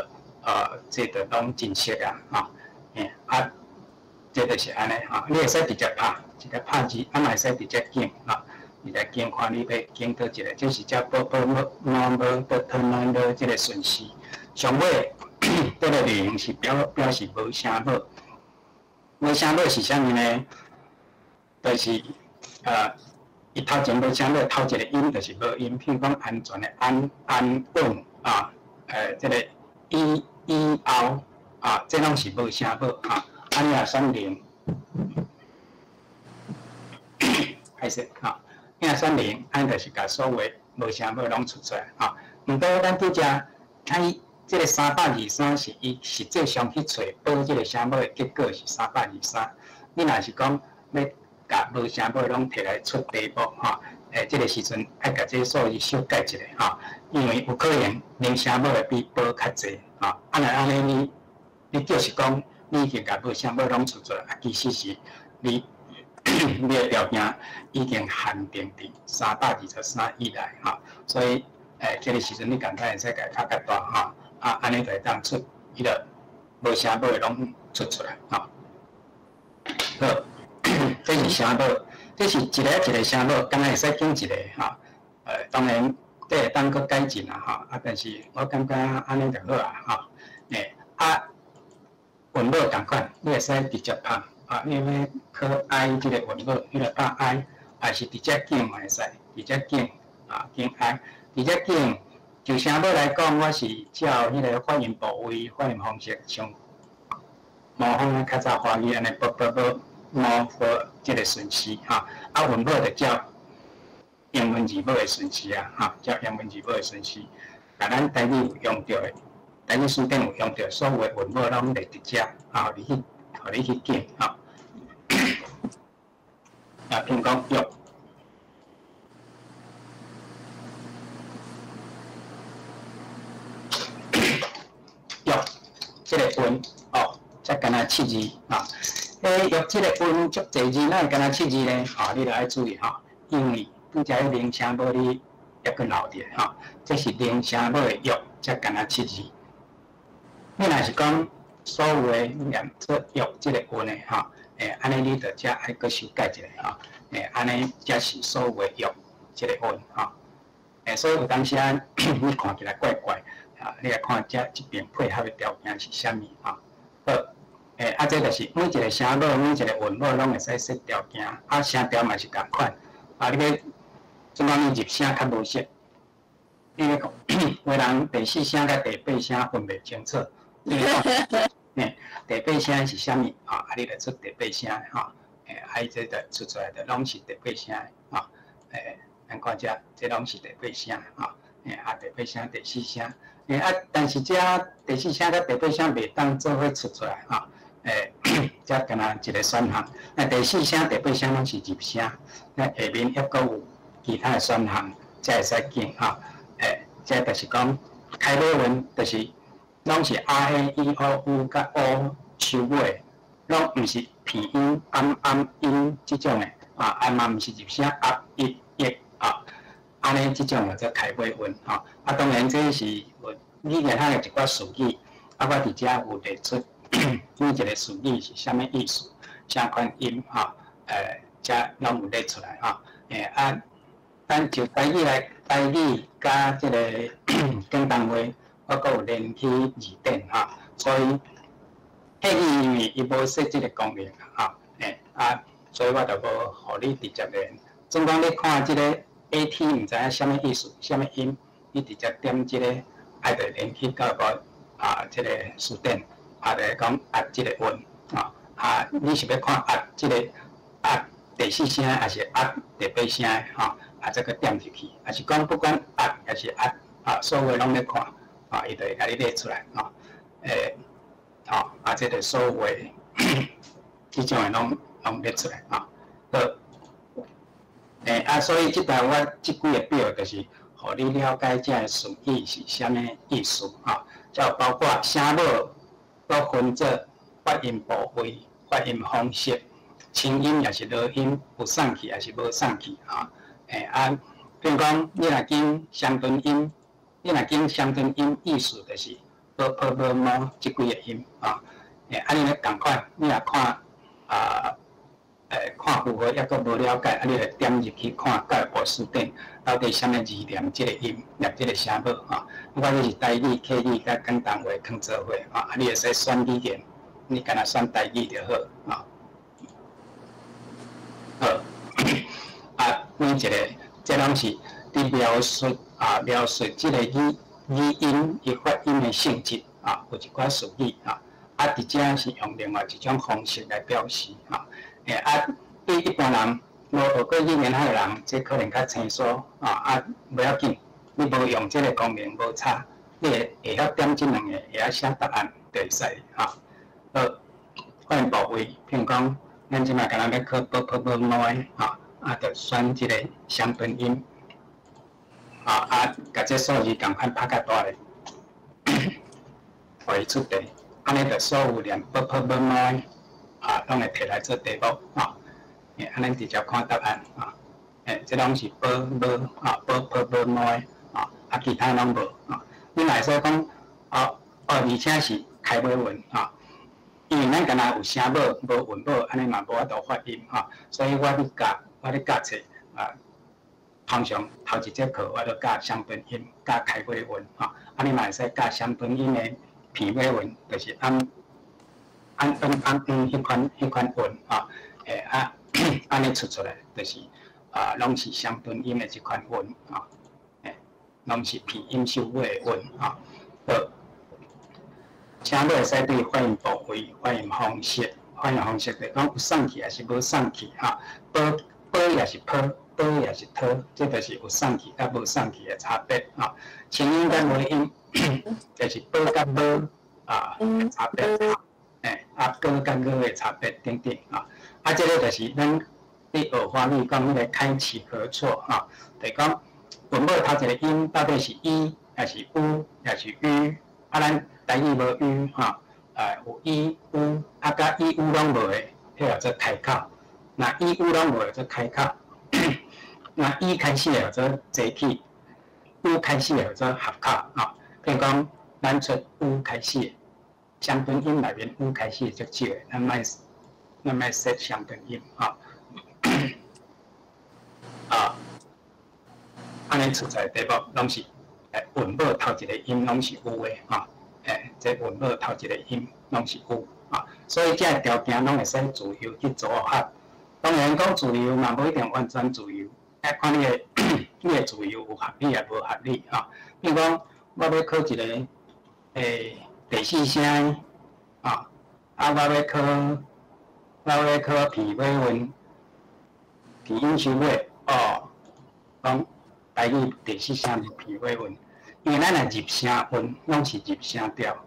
这就拢真熟这就是安尼你会使直接拍，直接拍字，嘛会使直接拣直接拣看你要拣倒一个，这是只波波摸到吞的这个顺序。上尾这个类型是表示无声母，无声母是啥物呢？就是伊头前无声母，头一个音就是无音，譬如讲安全的安稳这个后这拢是无声母安尼也算零，开始你也算零，安尼就是甲所有无声母拢出来毋过咱拄则伊这个323是伊实际上去找报这个声母的结果是323。你若是讲要甲无声母拢摕来出题目这个时阵爱甲这个数字修改一下因为有可能零声母会比报较济安尼你就是讲你已经甲无声母拢出来其实是你的条件已经限定伫323以内所以这个时阵你简单会使甲拍较大安尼就会当出伊个无声母拢出来好，这是声母，这是一个一个声母，敢若会使拣一个当然这会当佫改进但是我感觉安尼就好韵母同款，你会使直接拍你要考 I 这个韵母，你来拍 I， 还是直接拣嘛会使，直接拣拣 I， 直接拣。就声母来讲，我是照迄个发音部位、发音方式，像模仿较早华语安尼，模仿即个顺序韵母就照英文字母的顺序照英文字母的顺序，甲咱台语有用到的，台语书顶有用到所有的韵母拢会直接你去拣譬如讲用。这个韵才敢若7字用这个韵足侪字，哪会敢若7字呢？你著爱注意因为拄则零声母你抑佫留着这是零声母的用才敢若7字。你若是讲所有的念出用这个韵的安尼你著才爱佫修改一下安尼才是所有的用这个韵所以有当时你看起来怪怪。你来看这边配合的条件是啥物好，这就是每一个声母、每一个韵母拢会使设条件，声调嘛是共款你要怎讲你入声较无熟，你要讲有人第4声甲第8声分袂清楚，你讲第8声是啥物你来出第8声伊这个出来的拢是第8声咱看这拢是第8声第8声、第4声。但是这第4声甲第8声袂当做伙出来才干那一个选项。那第4声、第8声拢是入声，那下面抑阁有其他的选项，才会使见哈。这就是讲开尾文，就是拢是 R A E O U 甲 O 收尾，拢毋是鼻音、暗音即种的暗嘛毋是入声一安尼即种叫做开尾文当然这是语言它有一寡术语，我伫遮有列出每一个术语是啥物意思，啥款音遮拢有列出来咱就台语来台语甲即个广东话，我阁有连起字典所以迄语因为伊无设即个功能所以我就无互你直接连。总讲你看即个 AT 毋知影啥物意思，啥物音，你直接点即个爱着连起到个即个词典，就讲即个韵你是要看即个第4声，还是第8声的这个点入去，还是讲不管还是所有拢要看伊就会甲你列出来这个所有即种的拢列出来所以即段我即几个表就是，互你了解这个词语是啥物意思就包括声母都分做发音部位、发音方式、清音也是落音，有送去也是无送去比如讲你若见相对音，意思就是无即几个音你咧共款，你若看看符合抑阁无了解，你就点入去看教育词典，到底啥物字念即个音，念即个声母不管你是台语、客语甲广东话放做伙你会使选语言，你干那选台语就好每一个这拢是伫描述即个语音伊发音的性质有一寡术语伫遮是用另外一种方式来表示对一般人无学过语言的人，这可能较生疏无要紧，你无用这个功能无差，你会晓点这两个，会晓写答案就会使发音部位，譬如讲，咱即摆敢若要考就选即个相对音甲这数字共款拍较大咧，互伊出题，安尼就所有连拢会摕来做题目安尼直接看答案这拢是其他拢无你若会说讲而且是开尾文因为咱敢若有声母无韵母，安尼嘛无法度发音所以我咧教册通常头一节课我都教相对音，教开尾文安尼嘛会使教相对音的片尾文，就是迄款韵安尼出来，就是拢是相对音的一款韵拢是片音收尾的韵声母会使对发音部位、发音方式就讲有送去还是无送去波也是坡，波也是托，这就是有送去甲无送去的差别清音甲无音就是波甲无差别歌甲歌的差别等等这个就是咱伫学华语讲迄个开启合错就是讲韵母头一个音到底是伊还是乌还是吁咱台语无吁有伊乌甲伊乌拢无的，迄叫做开口。那伊乌拢无叫做开口。那伊开始叫做坐起，乌开始叫做合口譬如讲，咱出乌开始，相对音内面乌开始足少的，咱莫说相对音安尼出在题目拢是韵母头一个音拢是有的这韵母头一个音拢是有所以这条件拢会使自由去组合。当然讲自由嘛，无一定完全自由，要看你的自由有合理也无合理比如讲，我要考一个第4声我要考片尾韵，片音收尾讲台语第4声是片尾韵，因为咱的入声韵拢是入声调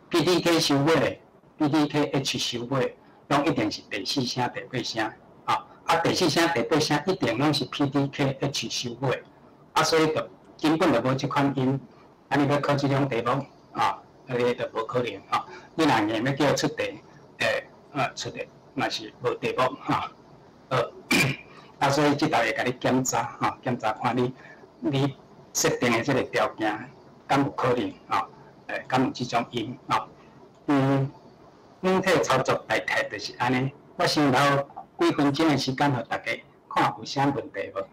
，PDK 收尾 PDKH 收尾，拢一定是第四声、第八声啊，第四声、第八声一定拢是 PDKH 收尾，所以就根本就无即款音，你要考即种题目迄就无可能你若硬要叫出题，出题嘛是无题目所以即道会甲你检查检查看你设定的即个条件，敢有可能敢有即种音软体操作大概就是安尼。我先留几分钟的时间，互大家看有啥问题无？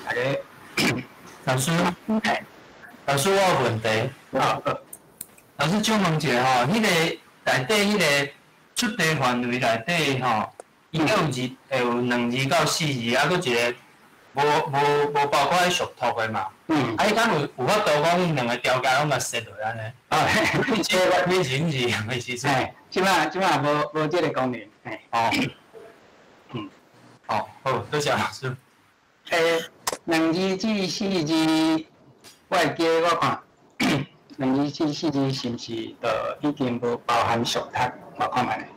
大家，
老师，老师，我有问题。老师，请问一下吼，迄个内底迄个出题范围内底吼，伊有有2字到4字，啊，佫一个无包括迄属兔的嘛？伊敢有法度讲2个条件拢甲设落安尼？即个你是的时阵？
即摆无即个功能。
好，多谢老师。
2字至4字，我会记我看2字至4字是毋是就已经无包含属读？我看觅咧。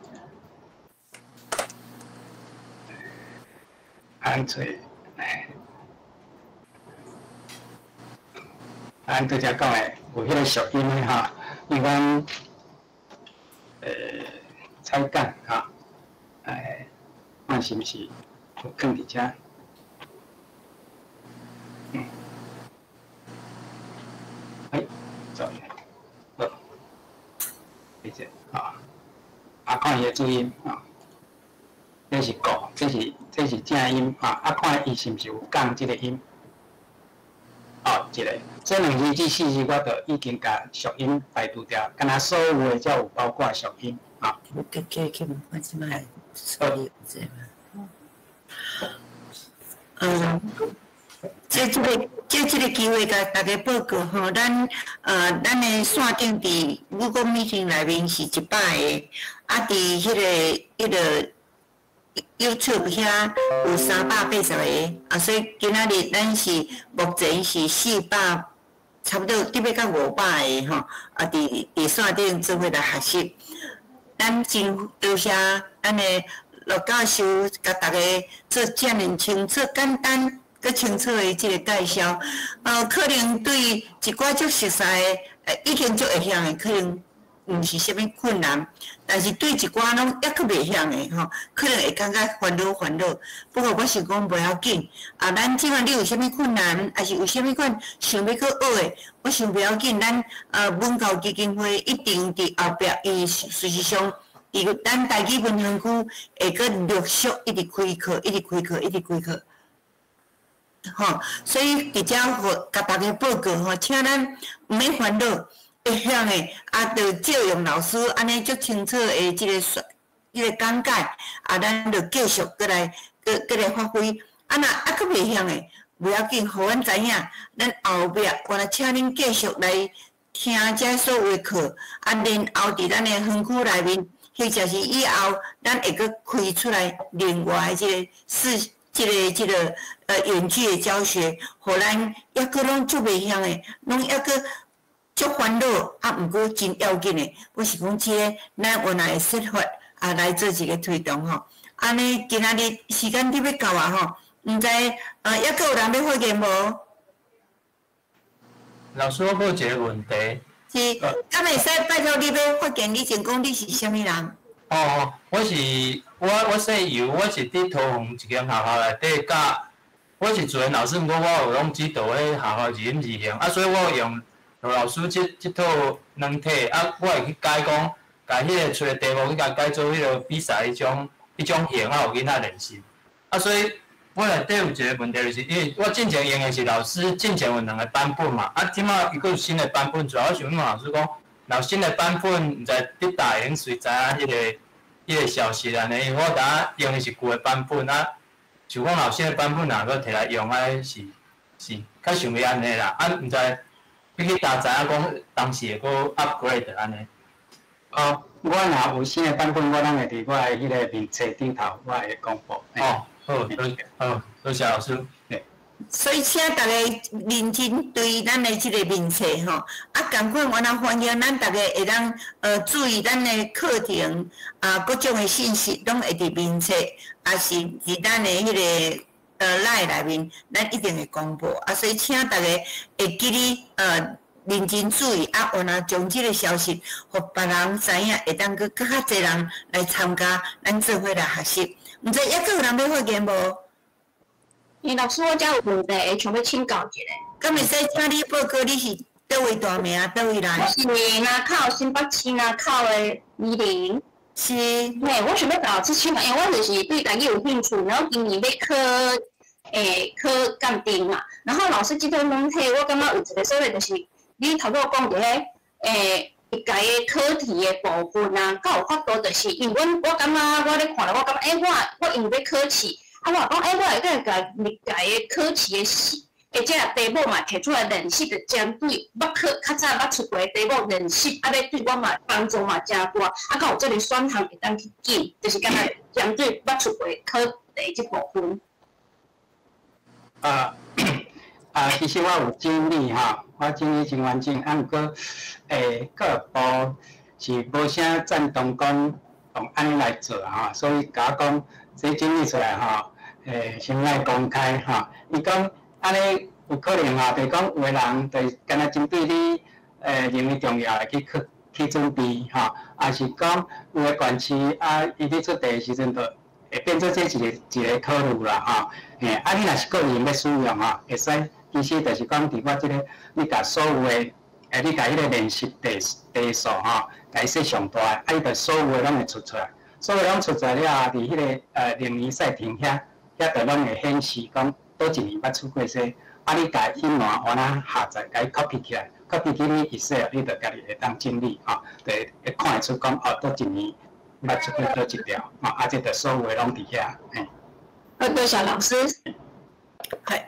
安做，拄则讲的有迄个属音的因为彩感看是毋是有放伫遮？走，理解看伊的注音这是国，这是正音看伊是毋是有降即个音？一个，这2字至4字我就已经甲属音排除掉，敢若所有的才有包括属音
我即摆这即个机会甲大家报告吼，咱的线顶伫Google Meeting 内面是100个，伫迄个YouTube 遐有380个，所以今仔日咱是目前是400，差不多得要到500个吼，伫线顶做伙来学习。咱真多谢咱的陆教授甲大家做遮尔清楚、简单、佮清楚的即个介绍。可能对一寡足熟悉的，已经足会晓的，可能毋是啥物困难，但是对一寡拢抑佫袂晓的吼，可能会感觉烦恼。不过我想讲袂要紧，咱即摆你有啥物困难，还是有啥物款想要去学的，我想袂要紧。咱文教基金会一定伫后壁，伊事实上，咱台语文行区会佫陆续一直开课。吼，所以伫遮甲大家报告吼，请咱毋免烦恼。会晓的就借用老师安尼足清楚的即个讲解，咱就继续过来发挥。若佫袂晓的，袂要紧，互阮知影，咱后壁我来请恁继续来听遮所有的课，然后伫咱的园区内面，或者是以后咱会佫开出来另外即个远距的教学，互咱抑佫拢足袂晓的，拢抑佫足烦恼，毋过真要紧的，我是讲即个咱原来的说法来做一个推动吼。安尼今仔日时间得要到吼，毋知抑佫有人要发言无？
老师，我有一个问题。
是，敢会使拜托你要发言？你先讲你是啥物人？
我姓尤，我是伫桃园一间学校内底教，我是主任老师，毋过我有拢指导迄学校字音字形，所以我有用罗老师即套软体，我会去改讲，甲迄个出的题目去甲改做迄个比赛迄种形，有囡仔练习。所以我内底有一个问题，就是因为我之前用的是老师之前有2个版本嘛，即马伊佫有新的版本出来，我想问老师讲，若新的版本，毋知你大会随知影迄个消息安尼，因为我当用的是旧的版本就讲老新的版本若佫摕来用是较想要安尼啦，毋知你去大知影讲当时会佫 upgrade 安尼。
我若有新的版本，我拢会伫我的迄个面册顶头，我会公布。
好，多谢老师。
所以请大家认真对咱的即个面册吼，啊，共款我咱欢迎咱大家会当注意咱的课程啊，各种的信息拢会伫面册，也是伫咱的迄个LINE内面，咱一定会公布啊。所以请大家会记哩认真注意啊，有若将即个消息，互别人知影，会当佮较侪人来参加，咱做伙来学习。毋知抑阁有人要发言无？
老师，我遮有问题，想要请教一下。
敢会使请你报告你是倒位大名，倒位人？
我是南口新北市南口的20。
是。
嘿，我想要搞这请问，因为我就是对台语有兴趣，然后今年要考鉴定嘛。然后老师即个问题，我感觉有一个所谓就是，你头拄讲着迄一家的考题的部分啊，较有法度，就是因为我感觉我咧看了，我感觉我因为要考试。啊，我讲，我会甲历届的考试的即个题目嘛摕出来练习，就针对较早捌出过的题目练习，啊，咧对我嘛帮助嘛真大，啊，甲有即个选项会当去拣，就是敢若针对捌出过考题即部分。
其实我有整理哈，我整理真完整，啊，毋过各部是无啥赞同讲用安尼来做哈，所以甲我讲。这整理出来吼，先来公开吼。伊讲安尼有可能吼，就是讲有个人就是敢若针对你认为重要的去准备吼，也是讲有个县市啊，伊咧出题的时阵就会变做这一个考虑啦吼。啊，你若是个人要使用吼，会使其实就是讲伫我即个你甲所有的你甲迄个练习题数吼，甲伊设上大，啊，伊就所有的拢会出来。所以拢出来了，伫迄个零年赛亭遐就拢会显示讲倒一年捌出过说，啊，你家迄栏往哪下载，甲伊 copy 起来 ，copy 起你 Excel， 你就家己会当整理吼，就会看会出讲哦，倒一年捌出过倒一条，啊，这就所有拢伫遐，
多谢老师。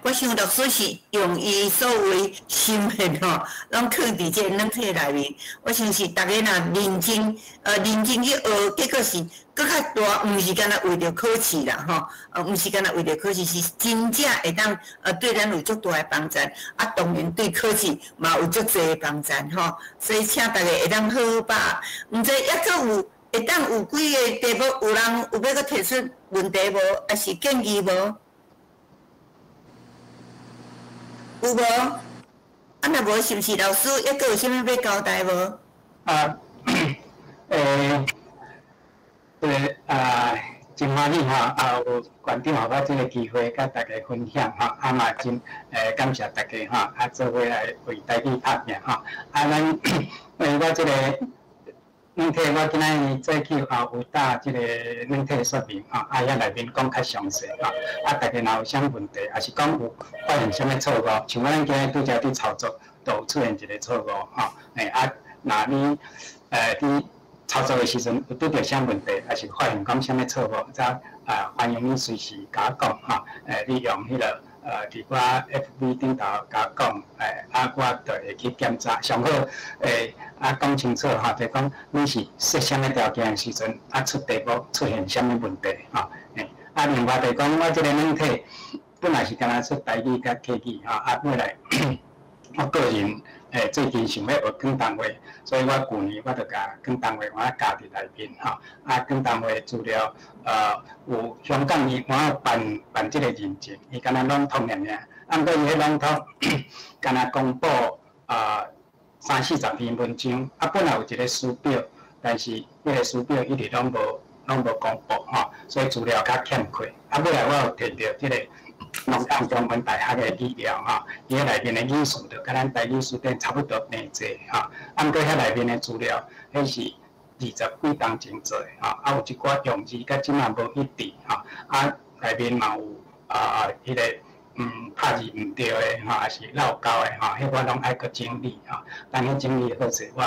我想老师是用伊所有的心血吼，拢藏伫这软体内面。我想是大家若认真去学，结果是搁较大，毋是干那为着考试啦吼，毋是干那为着考试，是真正会当对咱有足大的帮助。啊，当然对考试嘛有足侪的帮助吼。所以请大家会当好好把，毋知抑阁有会当有几个题目，有人有要阁提出问题无，还是建议无？有无？啊，若无，是毋是老师抑阁有啥物要交代无？
对真欢喜哈，有馆长互我这个机会，甲大家分享哈，啊嘛真感谢大家哈，啊做伙来为台语拍拼哈，啊咱我这个软体我今仔日早起有打这个软体说明哈，啊遐内面讲较详细哈，啊大家若有啥问题，也是讲有发现啥物错误，像我咱今日拄则伫操作，都有出现一个错误哈，若你伫操作的时阵有拄着啥问题，还是发现讲啥物错误，则欢迎你随时甲我讲哈，你用迄个伫我 FB 顶头甲我讲，我就会去检查，上好讲清楚哈，就讲你是设啥物条件的时阵，出题目出现啥物问题哈，另外就讲我即个软体本来是干那出台语甲客语哈，未来我个人最近想要学广东话，所以我去年我就甲广东话我加伫内面哈，广东话资料有香港伊我办即个认证，伊敢若笼统尔尔，毋过伊迄笼统敢若公布30-40篇文章，本来有一个书表，但是迄个书表一直拢无公布吼，所以资料较欠缺。尾来我有摕到即个龙岗中文大学的资料吼，伊迄内面的语数就甲咱台语书典差不多平济吼，毋过遐内面的资料，迄是20几档前做的吼，有一寡用字甲即嘛无一致吼，内面嘛有迄个拍字毋对的吼，也是漏交的吼，迄我拢爱搁整理吼，等迄整理好势，我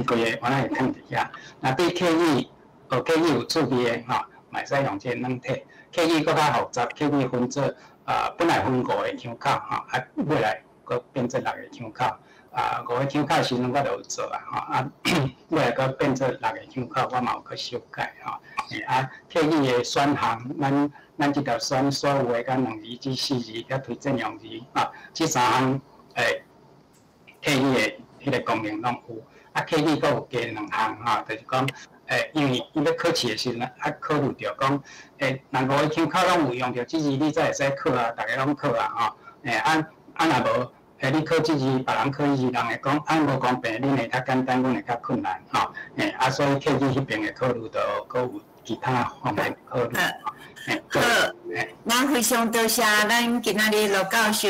规个我会放伫遐。那对客语学客语有趣味的吼，嘛会使用这软体。客语搁较复杂，客语分做本来分5个腔口吼，未来搁变做6个腔口， 5个腔口时阵我就有做啊，吼啊，尾来佫变做6个腔口，我嘛有佫修改吼。啊，客语的选项，咱即条选所有的甲2字至4字，甲推荐用字啊，即3项客语的迄个功能拢有。啊，客语佫有加2项吼，就是讲因为伊要考试的时阵，考虑着讲若5个腔口拢有用着即字，你才会使考啊，大家拢考啊吼。若无。你考即字，别人考迄字，人会讲无公平，恁会较简单，阮会较困难，吼。所以客语迄边的考虑就佫有其他方面考虑。
好，咱非常多谢咱今仔日罗教授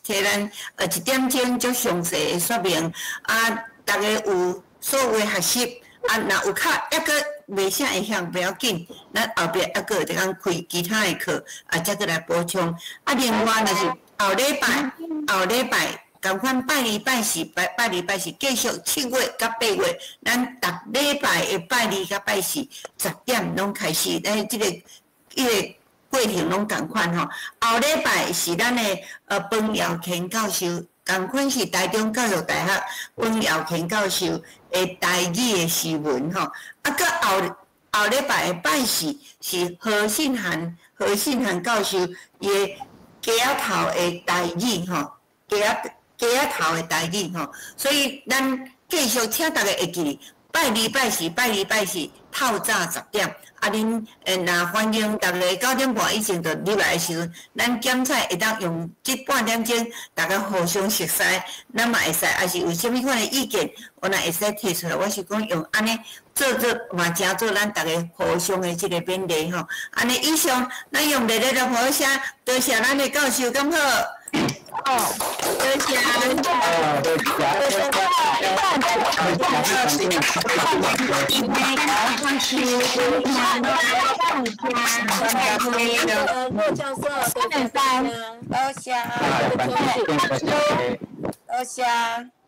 替咱1点钟足详细的说明，啊，大家有所有的学习，啊，若有较抑个袂啥会晓不要紧，咱后壁抑个会当开其他的课，再过来补充。啊，另外就是后礼拜，共款拜2、拜4、拜2、拜4，继续7月甲8月，咱逐礼拜的拜2甲拜410点拢开始，即个过程拢共款吼。后礼拜是咱的彭耀乾教授，共款是台中教育大学彭耀乾教授的台语的诗文吼。啊，佮后礼拜的拜4是何信涵教授伊的鸡仔头的台语吼，鸡仔头的台语吼，所以咱继续请大家会记，拜2、拜4透早10点。啊，恁若欢迎大家9点半以前就入来的时阵，咱检采会当用这半点钟，大家互相熟悉，咱嘛会使，也是有啥物款的意见，我若会使提出来。我是讲用安尼做嘛，真做咱大家互相的这个勉励吼。安尼以上，咱用热烈的掌声，多谢咱的教授，敢好？多谢。
骆教授，多谢。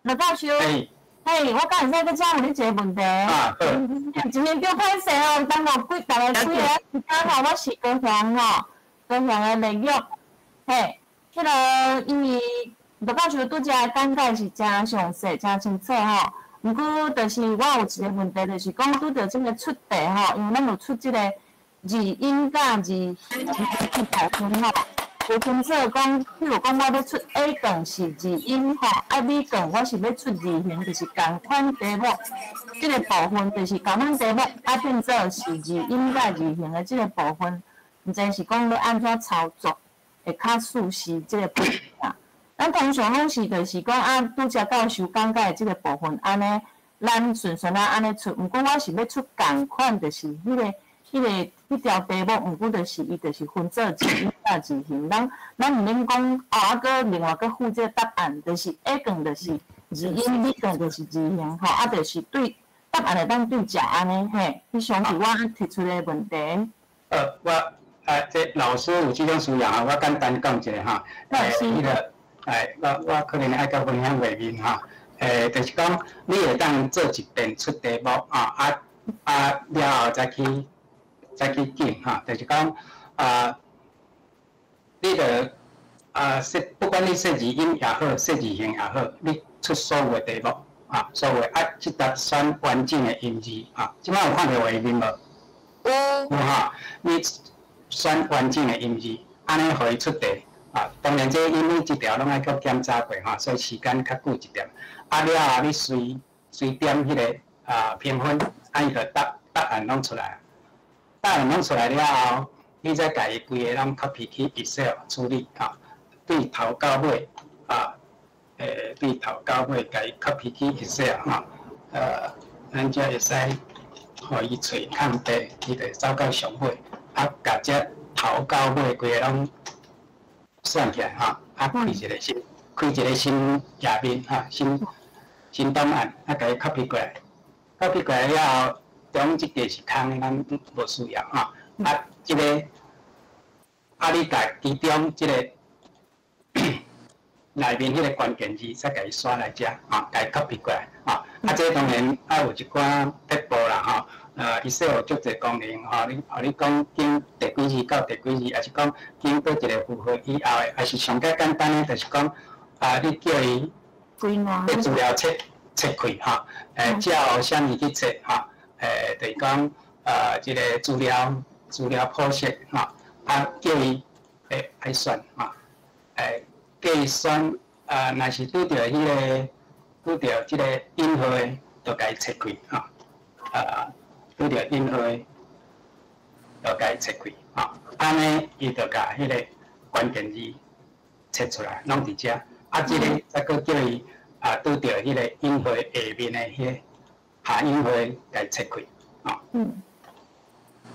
罗教授，嘿，我刚才在请问你一个问题。今天叫歹势哦，等我大概几个时间吼，我是高雄吼，高雄的丽玉，嘿。迄个，因为罗教授拄则讲解是真详细、真清楚吼。毋过，就是我有一个问题，就是讲拄着即个出题吼，因为咱有出即个字音甲字部分吼，有清楚讲，譬如讲我要出 A 段是字音吼，啊 B 段我是要出字形，就是共款题目，即个部分就是共款题目，啊变做是字音甲字形的即个部分，毋知是讲要安怎操作？会较熟悉即个部分啊，咱通常拢是就是讲拄则教授讲解即个部分，安尼咱顺安尼出。毋过我是要出共款，就是迄条题目，毋过就是伊就是分做字音甲字形。咱毋免讲佫另外佫附这个答案，就是 A 段就是字音，B 段就是字形，吼，就是对答案会当对照安尼嘿。以上是我提出的问题。
这老师有即种需要啊，我简单讲一下哈。迄个，我可能爱甲分享画面哈。就是讲，你会当做一遍出题目啊，了后再去记哈。就是讲，你着不管你设字音也好，设字形也好，你出所有的题目所有即搭选完整的音字即摆有看到画面无？有哈，你。选完整的音字，安尼互伊出题当然，这因为这条拢爱搁检查过所以时间较久一点。了后你随点迄个评分，伊就答案拢出来。答案拢出来了后，你再家己规个拢 copy 去 Excel 处理对头到尾对头到尾家己 copy 去 Excel 咱才会使互伊找空白，伊就走到上尾。甲这头到尾规个拢算起来开一个新页面新档案，甲伊 copy 过来了后，中即个是空，咱无需要即个你甲其中即个内面迄个关键字，再甲伊刷来遮甲伊 copy 过来这当然有一寡撇步啦Excel 有足侪功能你讲经第几字到第几字，还是讲经倒一个符号以后的，还是上较简单的，就是讲你叫伊这资料切开哈，照啥物去切哈，就是讲这个资料剖析哈，叫伊爱选哈，计算若是拄着这个引号的，就该切开哈，拄着引号的，就该切开哈，安尼伊就甲迄个关键字切出来，拢伫遮。这个再搁叫伊拄着迄个引号下面的迄个下引号该切开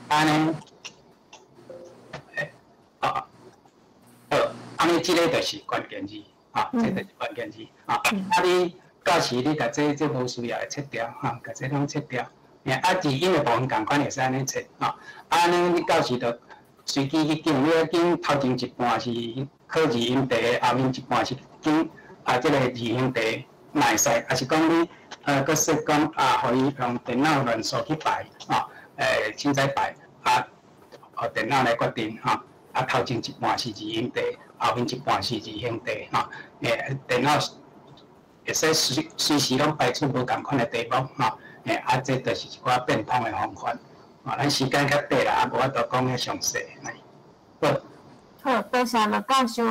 安尼安尼这个就是关键字这就是关键字你到时你甲这无需要的切掉甲这拢切掉。字音的部分共款会使安尼切安尼你到时就随机去拣，你要拣头前一半是考字音题，后面一半是拣这个字音题，嘛会使，还是讲你搁说讲互伊用电脑乱数去排凊彩排互电脑来决定头前一半是字音题，后面一半是字形题电脑会使随时拢排出无共款的题目这就是一寡变通的方法。咱时间较短啦，无法度讲遐详细。
好，多谢罗教授